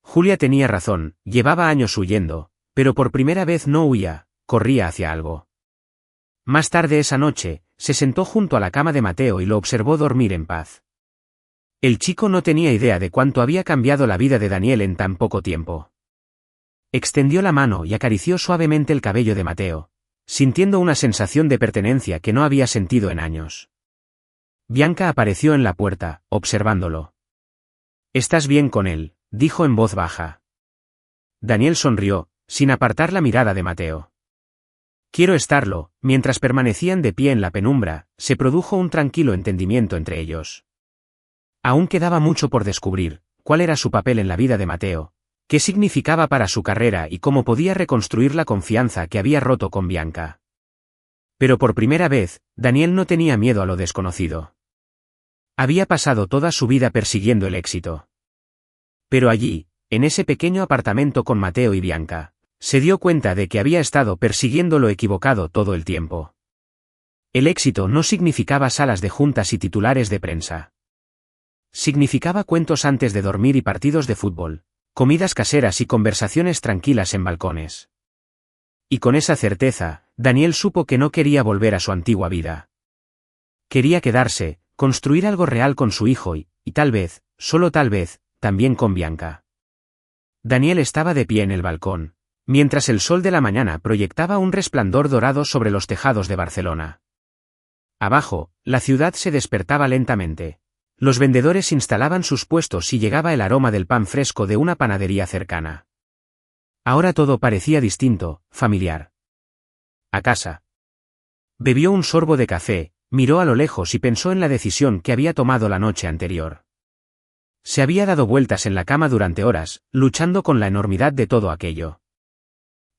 Julia tenía razón, llevaba años huyendo, pero por primera vez no huía, corría hacia algo. Más tarde esa noche, se sentó junto a la cama de Mateo y lo observó dormir en paz. El chico no tenía idea de cuánto había cambiado la vida de Daniel en tan poco tiempo. Extendió la mano y acarició suavemente el cabello de Mateo, sintiendo una sensación de pertenencia que no había sentido en años. Bianca apareció en la puerta, observándolo. «¿Estás bien con él?», dijo en voz baja. Daniel sonrió, sin apartar la mirada de Mateo. «Quiero estarlo». Mientras permanecían de pie en la penumbra, se produjo un tranquilo entendimiento entre ellos. Aún quedaba mucho por descubrir, cuál era su papel en la vida de Mateo, qué significaba para su carrera y cómo podía reconstruir la confianza que había roto con Bianca. Pero por primera vez, Daniel no tenía miedo a lo desconocido. Había pasado toda su vida persiguiendo el éxito. Pero allí, en ese pequeño apartamento con Mateo y Bianca, se dio cuenta de que había estado persiguiendo lo equivocado todo el tiempo. El éxito no significaba salas de juntas y titulares de prensa. Significaba cuentos antes de dormir y partidos de fútbol, comidas caseras y conversaciones tranquilas en balcones. Y con esa certeza, Daniel supo que no quería volver a su antigua vida. Quería quedarse, construir algo real con su hijo y tal vez, solo tal vez, también con Bianca. Daniel estaba de pie en el balcón, mientras el sol de la mañana proyectaba un resplandor dorado sobre los tejados de Barcelona. Abajo, la ciudad se despertaba lentamente. Los vendedores instalaban sus puestos y llegaba el aroma del pan fresco de una panadería cercana. Ahora todo parecía distinto, familiar. A casa. Bebió un sorbo de café, miró a lo lejos y pensó en la decisión que había tomado la noche anterior. Se había dado vueltas en la cama durante horas, luchando con la enormidad de todo aquello.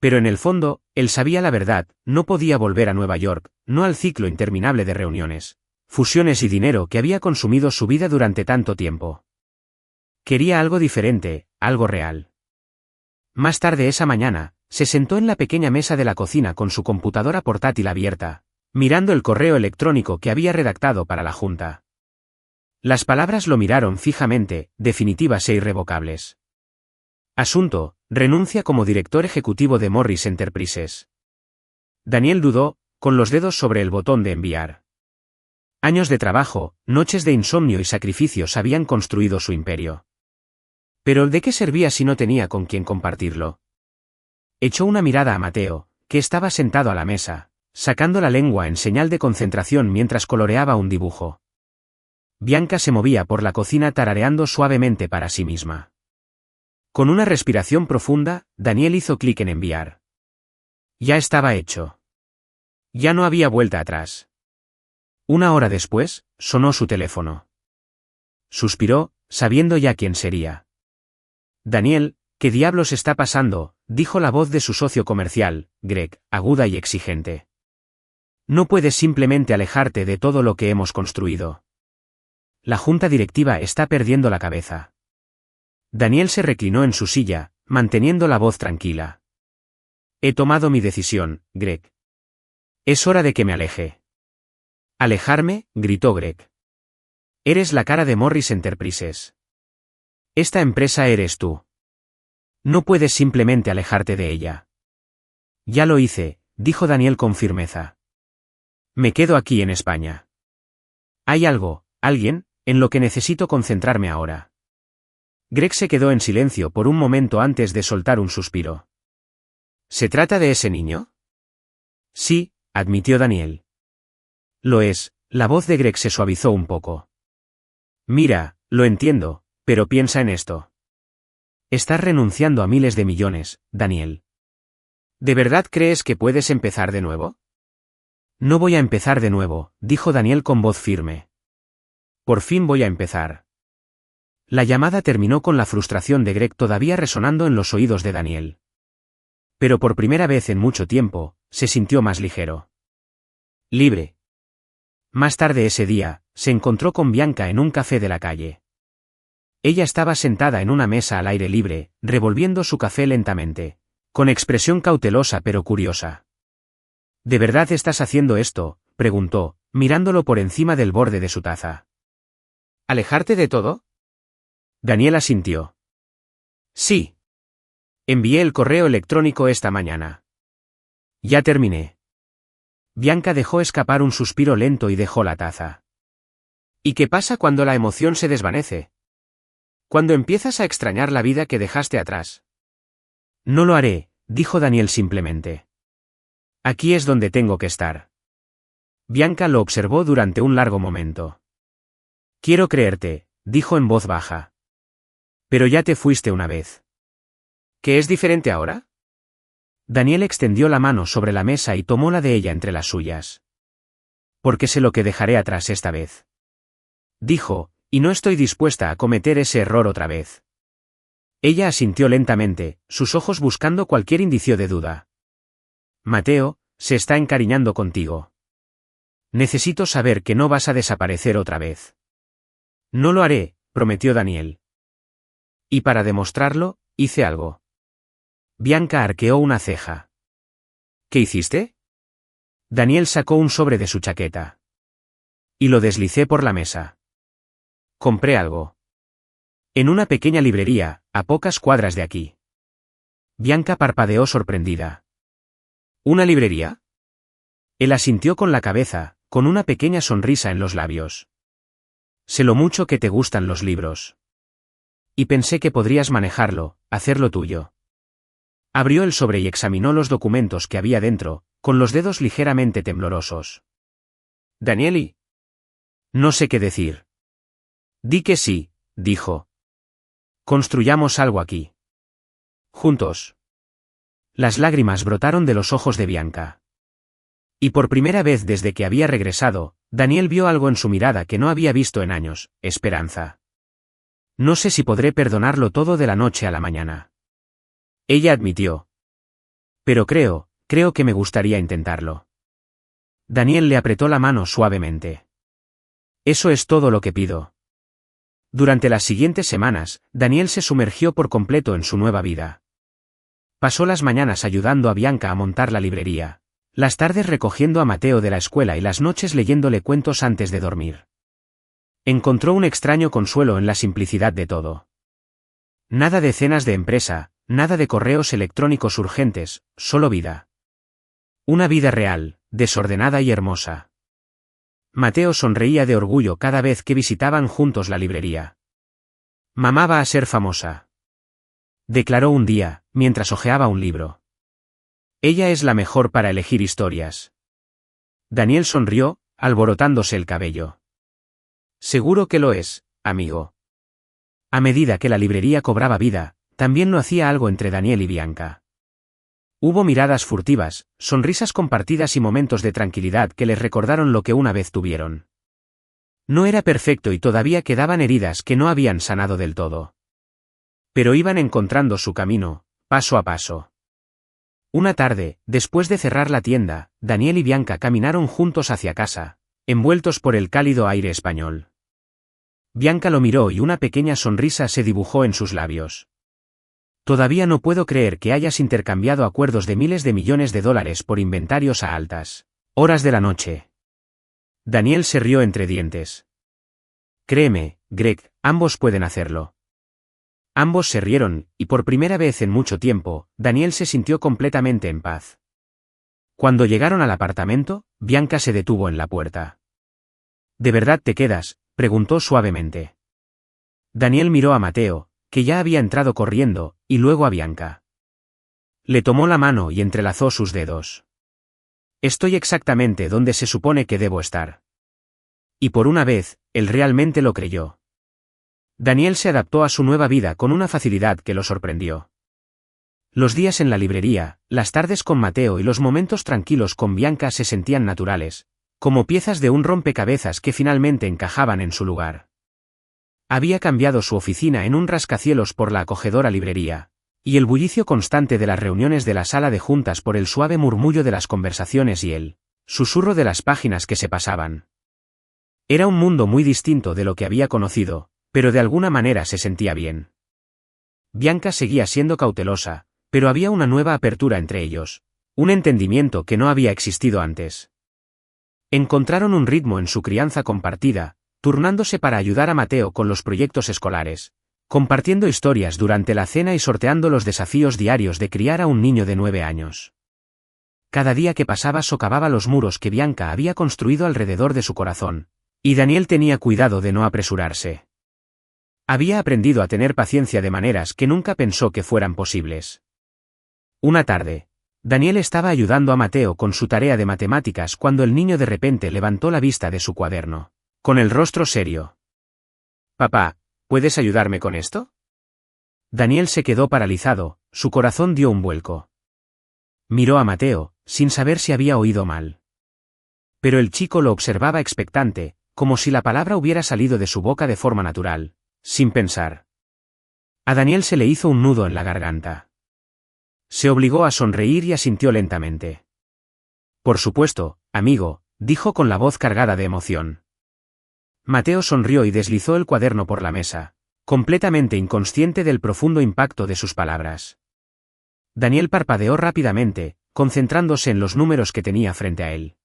Pero en el fondo, él sabía la verdad, no podía volver a Nueva York, no al ciclo interminable de reuniones, fusiones y dinero que había consumido su vida durante tanto tiempo. Quería algo diferente, algo real. Más tarde esa mañana, se sentó en la pequeña mesa de la cocina con su computadora portátil abierta, mirando el correo electrónico que había redactado para la junta. Las palabras lo miraron fijamente, definitivas e irrevocables. Asunto: renuncia como director ejecutivo de Morris Enterprises. Daniel dudó, con los dedos sobre el botón de enviar. Años de trabajo, noches de insomnio y sacrificios habían construido su imperio. Pero ¿de qué servía si no tenía con quién compartirlo? Echó una mirada a Mateo, que estaba sentado a la mesa, sacando la lengua en señal de concentración mientras coloreaba un dibujo. Bianca se movía por la cocina tarareando suavemente para sí misma. Con una respiración profunda, Daniel hizo clic en enviar. Ya estaba hecho. Ya no había vuelta atrás. Una hora después, sonó su teléfono. Suspiró, sabiendo ya quién sería. Daniel, ¿qué diablos está pasando?, dijo la voz de su socio comercial, Greg, aguda y exigente. No puedes simplemente alejarte de todo lo que hemos construido. La junta directiva está perdiendo la cabeza. Daniel se reclinó en su silla, manteniendo la voz tranquila. He tomado mi decisión, Greg. Es hora de que me aleje. ¿Alejarme?, gritó Greg. Eres la cara de Morris Enterprises. Esta empresa eres tú. No puedes simplemente alejarte de ella. Ya lo hice, dijo Daniel con firmeza. Me quedo aquí en España. Hay algo, alguien, en lo que necesito concentrarme ahora. Greg se quedó en silencio por un momento antes de soltar un suspiro. ¿Se trata de ese niño? Sí, admitió Daniel. Lo es. La voz de Greg se suavizó un poco. Mira, lo entiendo, pero piensa en esto. Estás renunciando a miles de millones, Daniel. ¿De verdad crees que puedes empezar de nuevo? No voy a empezar de nuevo, dijo Daniel con voz firme. Por fin voy a empezar. La llamada terminó con la frustración de Greg todavía resonando en los oídos de Daniel. Pero por primera vez en mucho tiempo, se sintió más ligero. Libre. Más tarde ese día, se encontró con Bianca en un café de la calle. Ella estaba sentada en una mesa al aire libre, revolviendo su café lentamente, con expresión cautelosa pero curiosa. ¿De verdad estás haciendo esto?, preguntó, mirándolo por encima del borde de su taza. ¿Alejarte de todo? Daniel asintió. Sí. Envié el correo electrónico esta mañana. Ya terminé. Bianca dejó escapar un suspiro lento y dejó la taza. ¿Y qué pasa cuando la emoción se desvanece? Cuando empiezas a extrañar la vida que dejaste atrás. No lo haré, dijo Daniel simplemente. Aquí es donde tengo que estar. Bianca lo observó durante un largo momento. Quiero creerte, dijo en voz baja. Pero ya te fuiste una vez. ¿Qué es diferente ahora? Daniel extendió la mano sobre la mesa y tomó la de ella entre las suyas. Porque sé lo que dejaré atrás esta vez. Dijo, y no estoy dispuesta a cometer ese error otra vez. Ella asintió lentamente, sus ojos buscando cualquier indicio de duda. Mateo, se está encariñando contigo. Necesito saber que no vas a desaparecer otra vez. No lo haré, prometió Daniel. Y para demostrarlo, hice algo. Bianca arqueó una ceja. ¿Qué hiciste? Daniel sacó un sobre de su chaqueta. Y lo deslicé por la mesa. Compré algo. En una pequeña librería, a pocas cuadras de aquí. Bianca parpadeó sorprendida. ¿Una librería? Él asintió con la cabeza, con una pequeña sonrisa en los labios. Sé lo mucho que te gustan los libros. Y pensé que podrías manejarlo, hacerlo tuyo. Abrió el sobre y examinó los documentos que había dentro, con los dedos ligeramente temblorosos. Danieli. No sé qué decir. Di que sí, dijo. Construyamos algo aquí. Juntos. Las lágrimas brotaron de los ojos de Bianca. Y por primera vez desde que había regresado, Daniel vio algo en su mirada que no había visto en años, esperanza. No sé si podré perdonarlo todo de la noche a la mañana. Ella admitió. Pero creo que me gustaría intentarlo. Daniel le apretó la mano suavemente. Eso es todo lo que pido. Durante las siguientes semanas, Daniel se sumergió por completo en su nueva vida. Pasó las mañanas ayudando a Bianca a montar la librería, las tardes recogiendo a Mateo de la escuela y las noches leyéndole cuentos antes de dormir. Encontró un extraño consuelo en la simplicidad de todo. Nada de cenas de empresa, nada de correos electrónicos urgentes, solo vida. Una vida real, desordenada y hermosa. Mateo sonreía de orgullo cada vez que visitaban juntos la librería. Mamá va a ser famosa, declaró un día, mientras hojeaba un libro. Ella es la mejor para elegir historias. Daniel sonrió, alborotándose el cabello. Seguro que lo es, amigo. A medida que la librería cobraba vida, también lo hacía algo entre Daniel y Bianca. Hubo miradas furtivas, sonrisas compartidas y momentos de tranquilidad que les recordaron lo que una vez tuvieron. No era perfecto y todavía quedaban heridas que no habían sanado del todo. Pero iban encontrando su camino, paso a paso. Una tarde, después de cerrar la tienda, Daniel y Bianca caminaron juntos hacia casa, envueltos por el cálido aire español. Bianca lo miró y una pequeña sonrisa se dibujó en sus labios. Todavía no puedo creer que hayas intercambiado acuerdos de miles de millones de dólares por inventarios a altas horas de la noche. Daniel se rió entre dientes. Créeme, Greg, ambos pueden hacerlo. Ambos se rieron, y por primera vez en mucho tiempo, Daniel se sintió completamente en paz. Cuando llegaron al apartamento, Bianca se detuvo en la puerta. ¿De verdad te quedas?, preguntó suavemente. Daniel miró a Mateo, que ya había entrado corriendo, y luego a Bianca. Le tomó la mano y entrelazó sus dedos. Estoy exactamente donde se supone que debo estar. Y por una vez, él realmente lo creyó. Daniel se adaptó a su nueva vida con una facilidad que lo sorprendió. Los días en la librería, las tardes con Mateo y los momentos tranquilos con Bianca se sentían naturales, como piezas de un rompecabezas que finalmente encajaban en su lugar. Había cambiado su oficina en un rascacielos por la acogedora librería, y el bullicio constante de las reuniones de la sala de juntas por el suave murmullo de las conversaciones y el susurro de las páginas que se pasaban. Era un mundo muy distinto de lo que había conocido, pero de alguna manera se sentía bien. Bianca seguía siendo cautelosa, pero había una nueva apertura entre ellos, un entendimiento que no había existido antes. Encontraron un ritmo en su crianza compartida, turnándose para ayudar a Mateo con los proyectos escolares, compartiendo historias durante la cena y sorteando los desafíos diarios de criar a un niño de 9 años. Cada día que pasaba socavaba los muros que Bianca había construido alrededor de su corazón, y Daniel tenía cuidado de no apresurarse. Había aprendido a tener paciencia de maneras que nunca pensó que fueran posibles. Una tarde, Daniel estaba ayudando a Mateo con su tarea de matemáticas cuando el niño de repente levantó la vista de su cuaderno, con el rostro serio. «Papá, ¿puedes ayudarme con esto?» Daniel se quedó paralizado, su corazón dio un vuelco. Miró a Mateo, sin saber si había oído mal. Pero el chico lo observaba expectante, como si la palabra hubiera salido de su boca de forma natural, sin pensar. A Daniel se le hizo un nudo en la garganta. Se obligó a sonreír y asintió lentamente. «Por supuesto, amigo», dijo con la voz cargada de emoción. Mateo sonrió y deslizó el cuaderno por la mesa, completamente inconsciente del profundo impacto de sus palabras. Daniel parpadeó rápidamente, concentrándose en los números que tenía frente a él.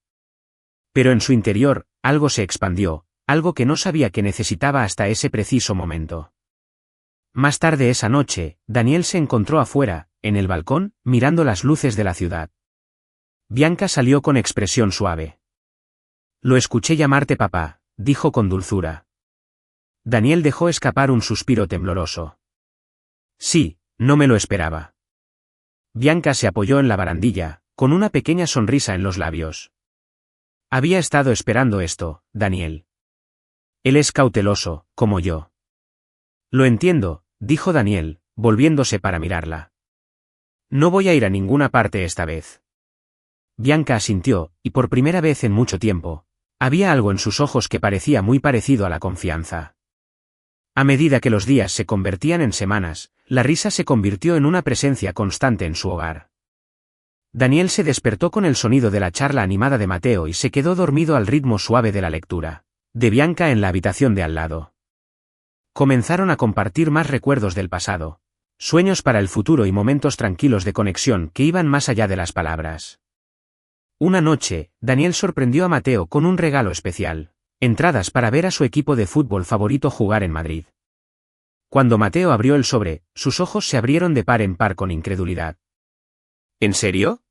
Pero en su interior, algo se expandió, algo que no sabía que necesitaba hasta ese preciso momento. Más tarde esa noche, Daniel se encontró afuera, en el balcón, mirando las luces de la ciudad. Bianca salió con expresión suave. «Lo escuché llamarte papá», dijo con dulzura. Daniel dejó escapar un suspiro tembloroso. «Sí, no me lo esperaba». Bianca se apoyó en la barandilla, con una pequeña sonrisa en los labios. «Había estado esperando esto, Daniel. Él es cauteloso, como yo». «Lo entiendo», dijo Daniel, volviéndose para mirarla. «No voy a ir a ninguna parte esta vez». Bianca asintió, y por primera vez en mucho tiempo, había algo en sus ojos que parecía muy parecido a la confianza. A medida que los días se convertían en semanas, la risa se convirtió en una presencia constante en su hogar. Daniel se despertó con el sonido de la charla animada de Mateo y se quedó dormido al ritmo suave de la lectura de Bianca en la habitación de al lado. Comenzaron a compartir más recuerdos del pasado, sueños para el futuro y momentos tranquilos de conexión que iban más allá de las palabras. Una noche, Daniel sorprendió a Mateo con un regalo especial: entradas para ver a su equipo de fútbol favorito jugar en Madrid. Cuando Mateo abrió el sobre, sus ojos se abrieron de par en par con incredulidad. ¿En serio?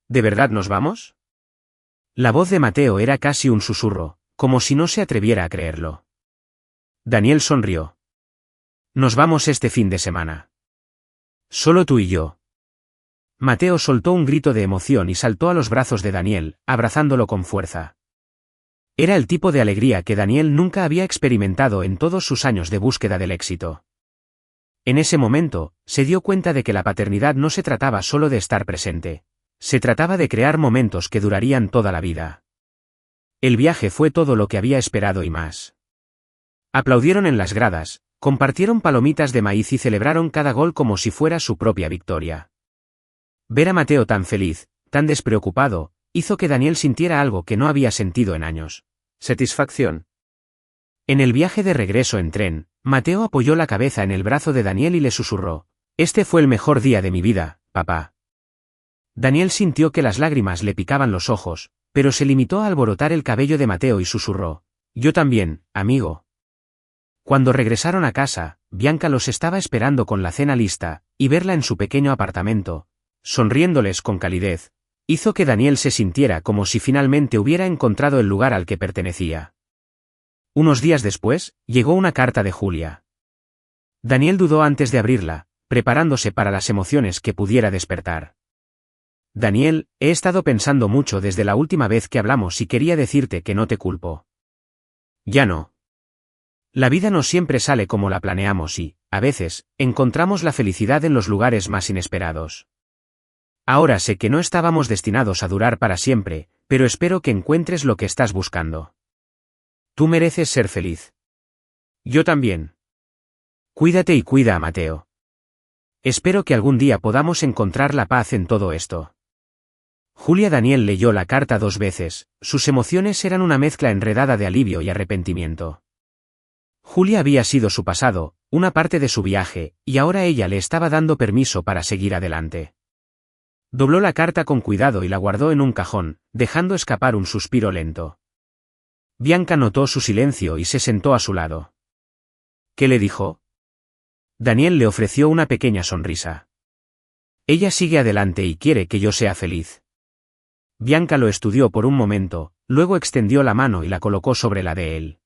¿De verdad nos vamos? La voz de Mateo era casi un susurro, como si no se atreviera a creerlo. Daniel sonrió. «Nos vamos este fin de semana. Solo tú y yo». Mateo soltó un grito de emoción y saltó a los brazos de Daniel, abrazándolo con fuerza. Era el tipo de alegría que Daniel nunca había experimentado en todos sus años de búsqueda del éxito. En ese momento, se dio cuenta de que la paternidad no se trataba solo de estar presente, se trataba de crear momentos que durarían toda la vida. El viaje fue todo lo que había esperado y más. Aplaudieron en las gradas, compartieron palomitas de maíz y celebraron cada gol como si fuera su propia victoria. Ver a Mateo tan feliz, tan despreocupado, hizo que Daniel sintiera algo que no había sentido en años: satisfacción. En el viaje de regreso en tren, Mateo apoyó la cabeza en el brazo de Daniel y le susurró: «Este fue el mejor día de mi vida, papá». Daniel sintió que las lágrimas le picaban los ojos, pero se limitó a alborotar el cabello de Mateo y susurró: «Yo también, amigo». Cuando regresaron a casa, Bianca los estaba esperando con la cena lista, y verla en su pequeño apartamento, sonriéndoles con calidez, hizo que Daniel se sintiera como si finalmente hubiera encontrado el lugar al que pertenecía. Unos días después, llegó una carta de Julia. Daniel dudó antes de abrirla, preparándose para las emociones que pudiera despertar. «Daniel, he estado pensando mucho desde la última vez que hablamos y quería decirte que no te culpo. Ya no. La vida no siempre sale como la planeamos y, a veces, encontramos la felicidad en los lugares más inesperados. Ahora sé que no estábamos destinados a durar para siempre, pero espero que encuentres lo que estás buscando. Tú mereces ser feliz. Yo también. Cuídate y cuida a Mateo. Espero que algún día podamos encontrar la paz en todo esto. Julia Daniel leyó la carta 2 veces, sus emociones eran una mezcla enredada de alivio y arrepentimiento. Julia había sido su pasado, una parte de su viaje, y ahora ella le estaba dando permiso para seguir adelante. Dobló la carta con cuidado y la guardó en un cajón, dejando escapar un suspiro lento. Bianca notó su silencio y se sentó a su lado. ¿Qué le dijo? Daniel le ofreció una pequeña sonrisa. Ella sigue adelante y quiere que yo sea feliz. Bianca lo estudió por un momento, luego extendió la mano y la colocó sobre la de él.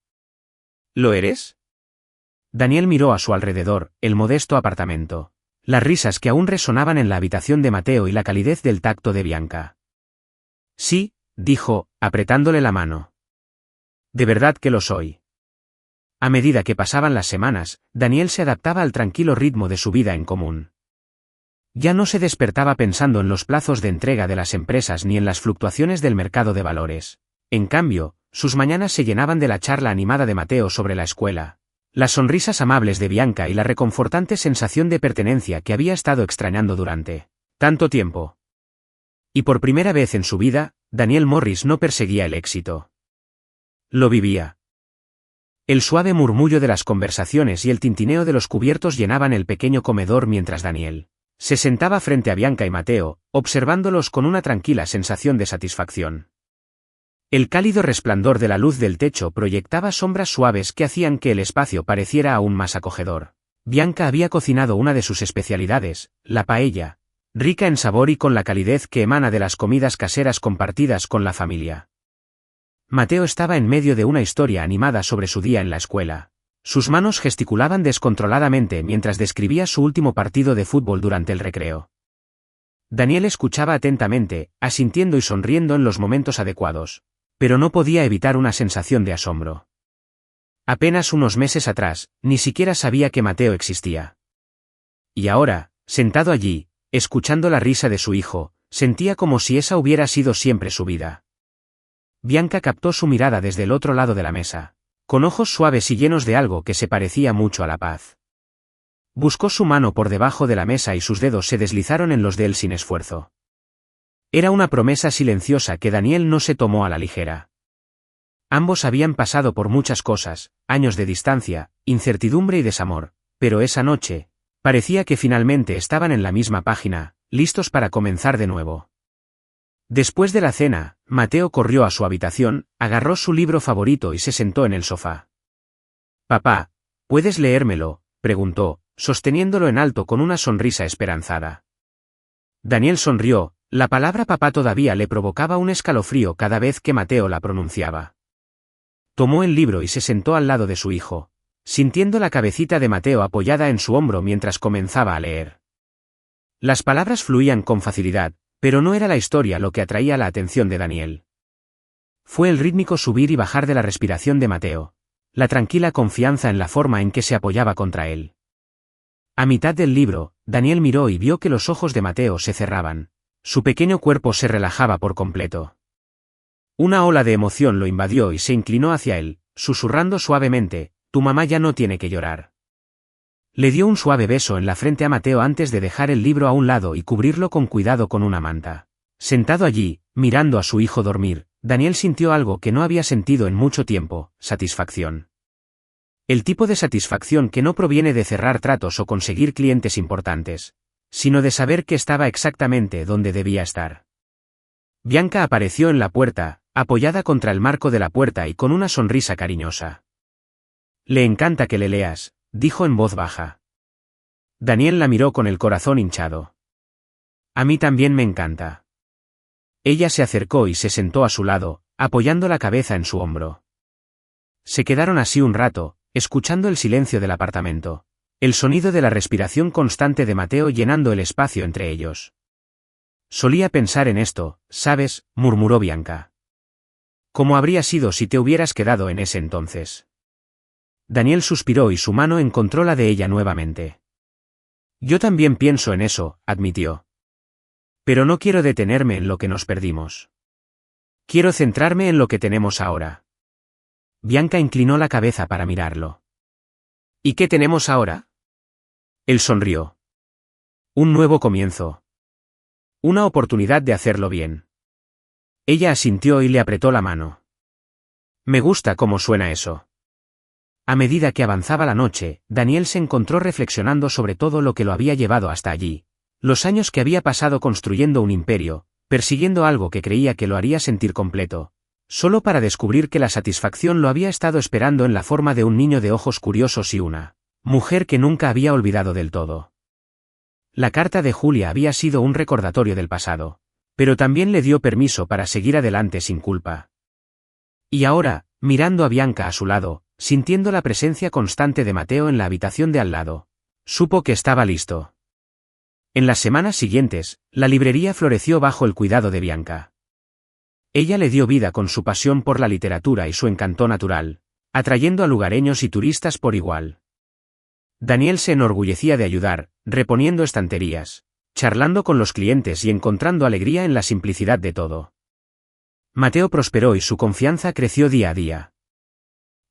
¿Lo eres? Daniel miró a su alrededor, el modesto apartamento, las risas que aún resonaban en la habitación de Mateo y la calidez del tacto de Bianca. Sí, dijo, apretándole la mano. De verdad que lo soy. A medida que pasaban las semanas, Daniel se adaptaba al tranquilo ritmo de su vida en común. Ya no se despertaba pensando en los plazos de entrega de las empresas ni en las fluctuaciones del mercado de valores. En cambio, sus mañanas se llenaban de la charla animada de Mateo sobre la escuela, las sonrisas amables de Bianca y la reconfortante sensación de pertenencia que había estado extrañando durante tanto tiempo. Y por primera vez en su vida, Daniel Morris no perseguía el éxito. Lo vivía. El suave murmullo de las conversaciones y el tintineo de los cubiertos llenaban el pequeño comedor mientras Daniel se sentaba frente a Bianca y Mateo, observándolos con una tranquila sensación de satisfacción. El cálido resplandor de la luz del techo proyectaba sombras suaves que hacían que el espacio pareciera aún más acogedor. Bianca había cocinado una de sus especialidades, la paella, rica en sabor y con la calidez que emana de las comidas caseras compartidas con la familia. Mateo estaba en medio de una historia animada sobre su día en la escuela. Sus manos gesticulaban descontroladamente mientras describía su último partido de fútbol durante el recreo. Daniel escuchaba atentamente, asintiendo y sonriendo en los momentos adecuados, pero no podía evitar una sensación de asombro. Apenas unos meses atrás, ni siquiera sabía que Mateo existía. Y ahora, sentado allí, escuchando la risa de su hijo, sentía como si esa hubiera sido siempre su vida. Bianca captó su mirada desde el otro lado de la mesa, con ojos suaves y llenos de algo que se parecía mucho a la paz. Buscó su mano por debajo de la mesa y sus dedos se deslizaron en los de él sin esfuerzo. Era una promesa silenciosa que Daniel no se tomó a la ligera. Ambos habían pasado por muchas cosas, años de distancia, incertidumbre y desamor, pero esa noche, parecía que finalmente estaban en la misma página, listos para comenzar de nuevo. Después de la cena, Mateo corrió a su habitación, agarró su libro favorito y se sentó en el sofá. «Papá, ¿puedes leérmelo?», preguntó, sosteniéndolo en alto con una sonrisa esperanzada. Daniel sonrió, la palabra papá todavía le provocaba un escalofrío cada vez que Mateo la pronunciaba. Tomó el libro y se sentó al lado de su hijo, sintiendo la cabecita de Mateo apoyada en su hombro mientras comenzaba a leer. Las palabras fluían con facilidad, pero no era la historia lo que atraía la atención de Daniel. Fue el rítmico subir y bajar de la respiración de Mateo, la tranquila confianza en la forma en que se apoyaba contra él. A mitad del libro, Daniel miró y vio que los ojos de Mateo se cerraban. Su pequeño cuerpo se relajaba por completo. Una ola de emoción lo invadió y se inclinó hacia él, susurrando suavemente: «Tu mamá ya no tiene que llorar». Le dio un suave beso en la frente a Mateo antes de dejar el libro a un lado y cubrirlo con cuidado con una manta. Sentado allí, mirando a su hijo dormir, Daniel sintió algo que no había sentido en mucho tiempo: satisfacción. El tipo de satisfacción que no proviene de cerrar tratos o conseguir clientes importantes, sino de saber que estaba exactamente donde debía estar. Bianca apareció en la puerta, apoyada contra el marco de la puerta y con una sonrisa cariñosa. «Le encanta que le leas», dijo en voz baja. Daniel la miró con el corazón hinchado. «A mí también me encanta». Ella se acercó y se sentó a su lado, apoyando la cabeza en su hombro. Se quedaron así un rato, escuchando el silencio del apartamento, el sonido de la respiración constante de Mateo llenando el espacio entre ellos. «Solía pensar en esto, ¿sabes?», murmuró Bianca. «¿Cómo habría sido si te hubieras quedado en ese entonces?». Daniel suspiró y su mano encontró la de ella nuevamente. Yo también pienso en eso, admitió. Pero no quiero detenerme en lo que nos perdimos. Quiero centrarme en lo que tenemos ahora. Bianca inclinó la cabeza para mirarlo. ¿Y qué tenemos ahora? Él sonrió. Un nuevo comienzo. Una oportunidad de hacerlo bien. Ella asintió y le apretó la mano. Me gusta cómo suena eso. A medida que avanzaba la noche, Daniel se encontró reflexionando sobre todo lo que lo había llevado hasta allí. Los años que había pasado construyendo un imperio, persiguiendo algo que creía que lo haría sentir completo, solo para descubrir que la satisfacción lo había estado esperando en la forma de un niño de ojos curiosos y una mujer que nunca había olvidado del todo. La carta de Julia había sido un recordatorio del pasado, pero también le dio permiso para seguir adelante sin culpa. Y ahora, mirando a Bianca a su lado, sintiendo la presencia constante de Mateo en la habitación de al lado, supo que estaba listo. En las semanas siguientes, la librería floreció bajo el cuidado de Bianca. Ella le dio vida con su pasión por la literatura y su encanto natural, atrayendo a lugareños y turistas por igual. Daniel se enorgullecía de ayudar, reponiendo estanterías, charlando con los clientes y encontrando alegría en la simplicidad de todo. Mateo prosperó y su confianza creció día a día.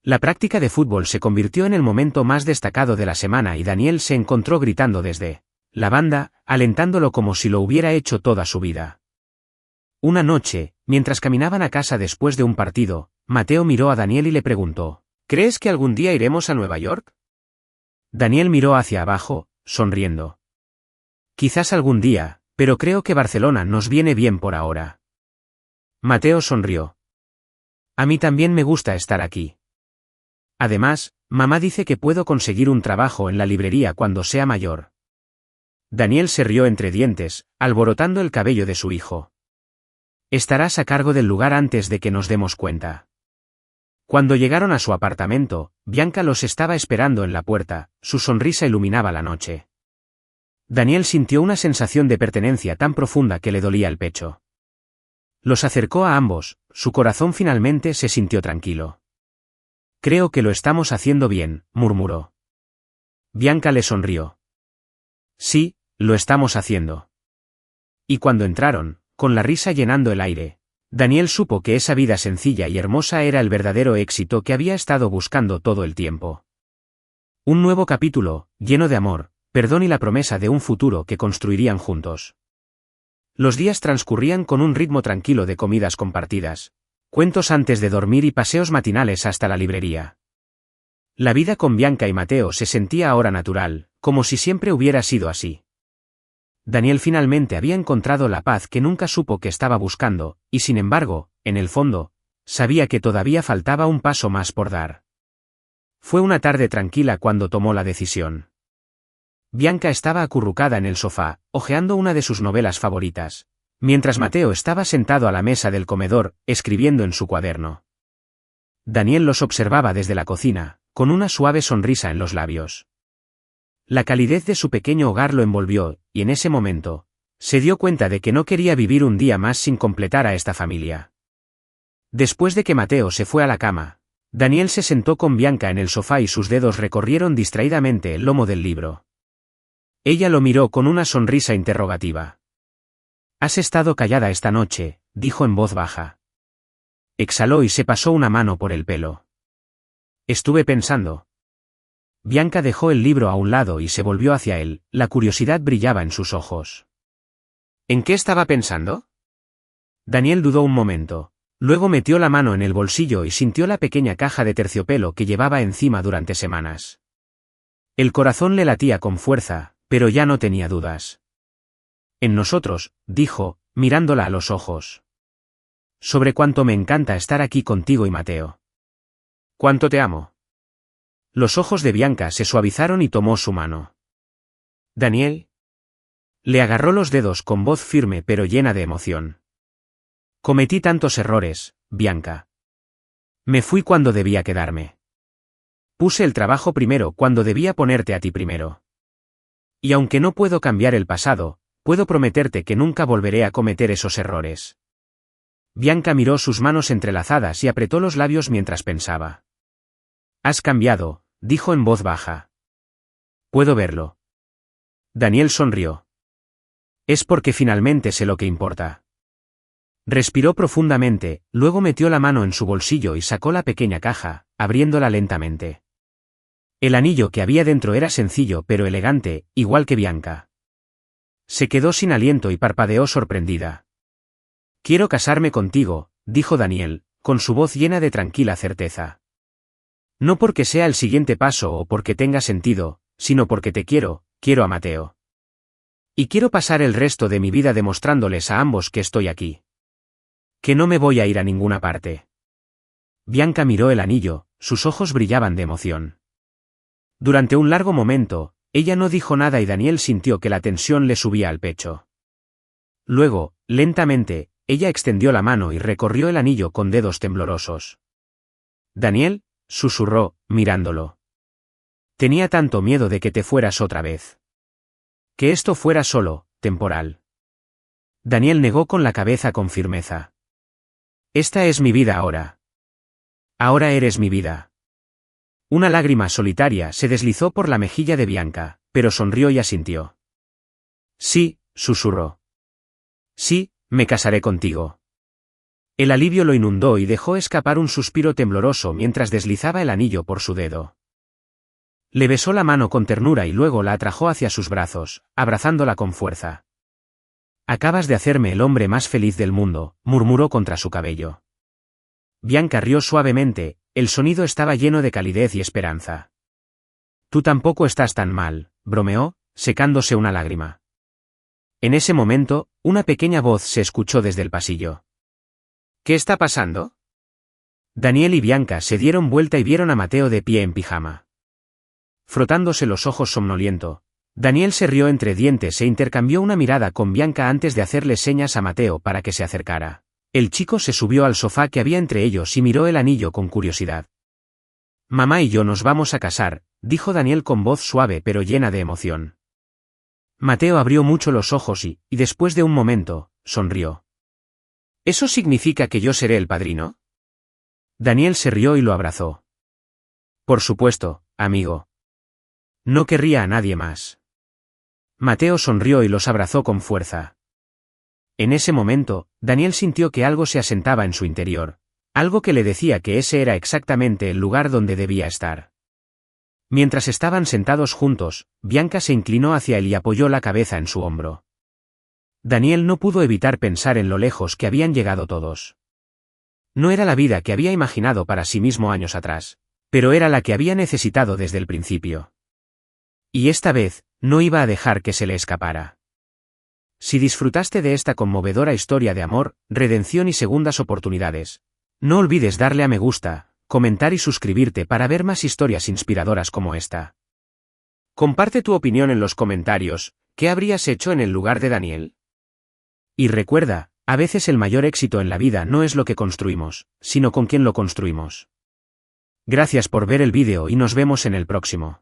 La práctica de fútbol se convirtió en el momento más destacado de la semana y Daniel se encontró gritando desde la banda, alentándolo como si lo hubiera hecho toda su vida. Una noche, mientras caminaban a casa después de un partido, Mateo miró a Daniel y le preguntó, ¿crees que algún día iremos a Nueva York? Daniel miró hacia abajo, sonriendo. Quizás algún día, pero creo que Barcelona nos viene bien por ahora. Mateo sonrió. A mí también me gusta estar aquí. Además, mamá dice que puedo conseguir un trabajo en la librería cuando sea mayor. Daniel se rió entre dientes, alborotando el cabello de su hijo. Estarás a cargo del lugar antes de que nos demos cuenta. Cuando llegaron a su apartamento, Bianca los estaba esperando en la puerta, su sonrisa iluminaba la noche. Daniel sintió una sensación de pertenencia tan profunda que le dolía el pecho. Los acercó a ambos, su corazón finalmente se sintió tranquilo. Creo que lo estamos haciendo bien, murmuró. Bianca le sonrió. Sí, lo estamos haciendo. Y cuando entraron, con la risa llenando el aire, Daniel supo que esa vida sencilla y hermosa era el verdadero éxito que había estado buscando todo el tiempo. Un nuevo capítulo, lleno de amor, perdón y la promesa de un futuro que construirían juntos. Los días transcurrían con un ritmo tranquilo de comidas compartidas, cuentos antes de dormir y paseos matinales hasta la librería. La vida con Bianca y Mateo se sentía ahora natural, como si siempre hubiera sido así. Daniel finalmente había encontrado la paz que nunca supo que estaba buscando, y sin embargo, en el fondo, sabía que todavía faltaba un paso más por dar. Fue una tarde tranquila cuando tomó la decisión. Bianca estaba acurrucada en el sofá, hojeando una de sus novelas favoritas, mientras Mateo estaba sentado a la mesa del comedor, escribiendo en su cuaderno. Daniel los observaba desde la cocina, con una suave sonrisa en los labios. La calidez de su pequeño hogar lo envolvió, y en ese momento, se dio cuenta de que no quería vivir un día más sin completar a esta familia. Después de que Mateo se fue a la cama, Daniel se sentó con Bianca en el sofá y sus dedos recorrieron distraídamente el lomo del libro. Ella lo miró con una sonrisa interrogativa. «Has estado callada esta noche», dijo en voz baja. Exhaló y se pasó una mano por el pelo. «Estuve pensando». Bianca dejó el libro a un lado y se volvió hacia él, la curiosidad brillaba en sus ojos. ¿En qué estaba pensando? Daniel dudó un momento, luego metió la mano en el bolsillo y sintió la pequeña caja de terciopelo que llevaba encima durante semanas. El corazón le latía con fuerza, pero ya no tenía dudas. En nosotros, dijo, mirándola a los ojos. Sobre cuánto me encanta estar aquí contigo y Mateo. Cuánto te amo. Los ojos de Bianca se suavizaron y tomó su mano. Daniel. Le agarró los dedos con voz firme pero llena de emoción. Cometí tantos errores, Bianca. Me fui cuando debía quedarme. Puse el trabajo primero cuando debía ponerte a ti primero. Y aunque no puedo cambiar el pasado, puedo prometerte que nunca volveré a cometer esos errores. Bianca miró sus manos entrelazadas y apretó los labios mientras pensaba. Has cambiado, dijo en voz baja. Puedo verlo. Daniel sonrió. Es porque finalmente sé lo que importa. Respiró profundamente, luego metió la mano en su bolsillo y sacó la pequeña caja, abriéndola lentamente. El anillo que había dentro era sencillo pero elegante, igual que Bianca. Se quedó sin aliento y parpadeó sorprendida. Quiero casarme contigo, dijo Daniel, con su voz llena de tranquila certeza. No porque sea el siguiente paso o porque tenga sentido, sino porque te quiero a Mateo. Y quiero pasar el resto de mi vida demostrándoles a ambos que estoy aquí. Que no me voy a ir a ninguna parte. Bianca miró el anillo, sus ojos brillaban de emoción. Durante un largo momento, ella no dijo nada y Daniel sintió que la tensión le subía al pecho. Luego, lentamente, ella extendió la mano y recorrió el anillo con dedos temblorosos. Daniel, susurró, mirándolo. Tenía tanto miedo de que te fueras otra vez. Que esto fuera solo, temporal. Daniel negó con la cabeza con firmeza. Esta es mi vida ahora. Ahora eres mi vida. Una lágrima solitaria se deslizó por la mejilla de Bianca, pero sonrió y asintió. Sí, susurró. Sí, me casaré contigo. El alivio lo inundó y dejó escapar un suspiro tembloroso mientras deslizaba el anillo por su dedo. Le besó la mano con ternura y luego la atrajo hacia sus brazos, abrazándola con fuerza. Acabas de hacerme el hombre más feliz del mundo, murmuró contra su cabello. Bianca rió suavemente, el sonido estaba lleno de calidez y esperanza. Tú tampoco estás tan mal, bromeó, secándose una lágrima. En ese momento, una pequeña voz se escuchó desde el pasillo. ¿Qué está pasando? Daniel y Bianca se dieron vuelta y vieron a Mateo de pie en pijama. Frotándose los ojos somnoliento, Daniel se rió entre dientes e intercambió una mirada con Bianca antes de hacerle señas a Mateo para que se acercara. El chico se subió al sofá que había entre ellos y miró el anillo con curiosidad. Mamá y yo nos vamos a casar, dijo Daniel con voz suave pero llena de emoción. Mateo abrió mucho los ojos y, después de un momento, sonrió. ¿Eso significa que yo seré el padrino? Daniel se rió y lo abrazó. Por supuesto, amigo. No querría a nadie más. Mateo sonrió y los abrazó con fuerza. En ese momento, Daniel sintió que algo se asentaba en su interior, algo que le decía que ese era exactamente el lugar donde debía estar. Mientras estaban sentados juntos, Bianca se inclinó hacia él y apoyó la cabeza en su hombro. Daniel no pudo evitar pensar en lo lejos que habían llegado todos. No era la vida que había imaginado para sí mismo años atrás, pero era la que había necesitado desde el principio. Y esta vez, no iba a dejar que se le escapara. Si disfrutaste de esta conmovedora historia de amor, redención y segundas oportunidades, no olvides darle a me gusta, comentar y suscribirte para ver más historias inspiradoras como esta. Comparte tu opinión en los comentarios, ¿qué habrías hecho en el lugar de Daniel? Y recuerda, a veces el mayor éxito en la vida no es lo que construimos, sino con quién lo construimos. Gracias por ver el vídeo y nos vemos en el próximo.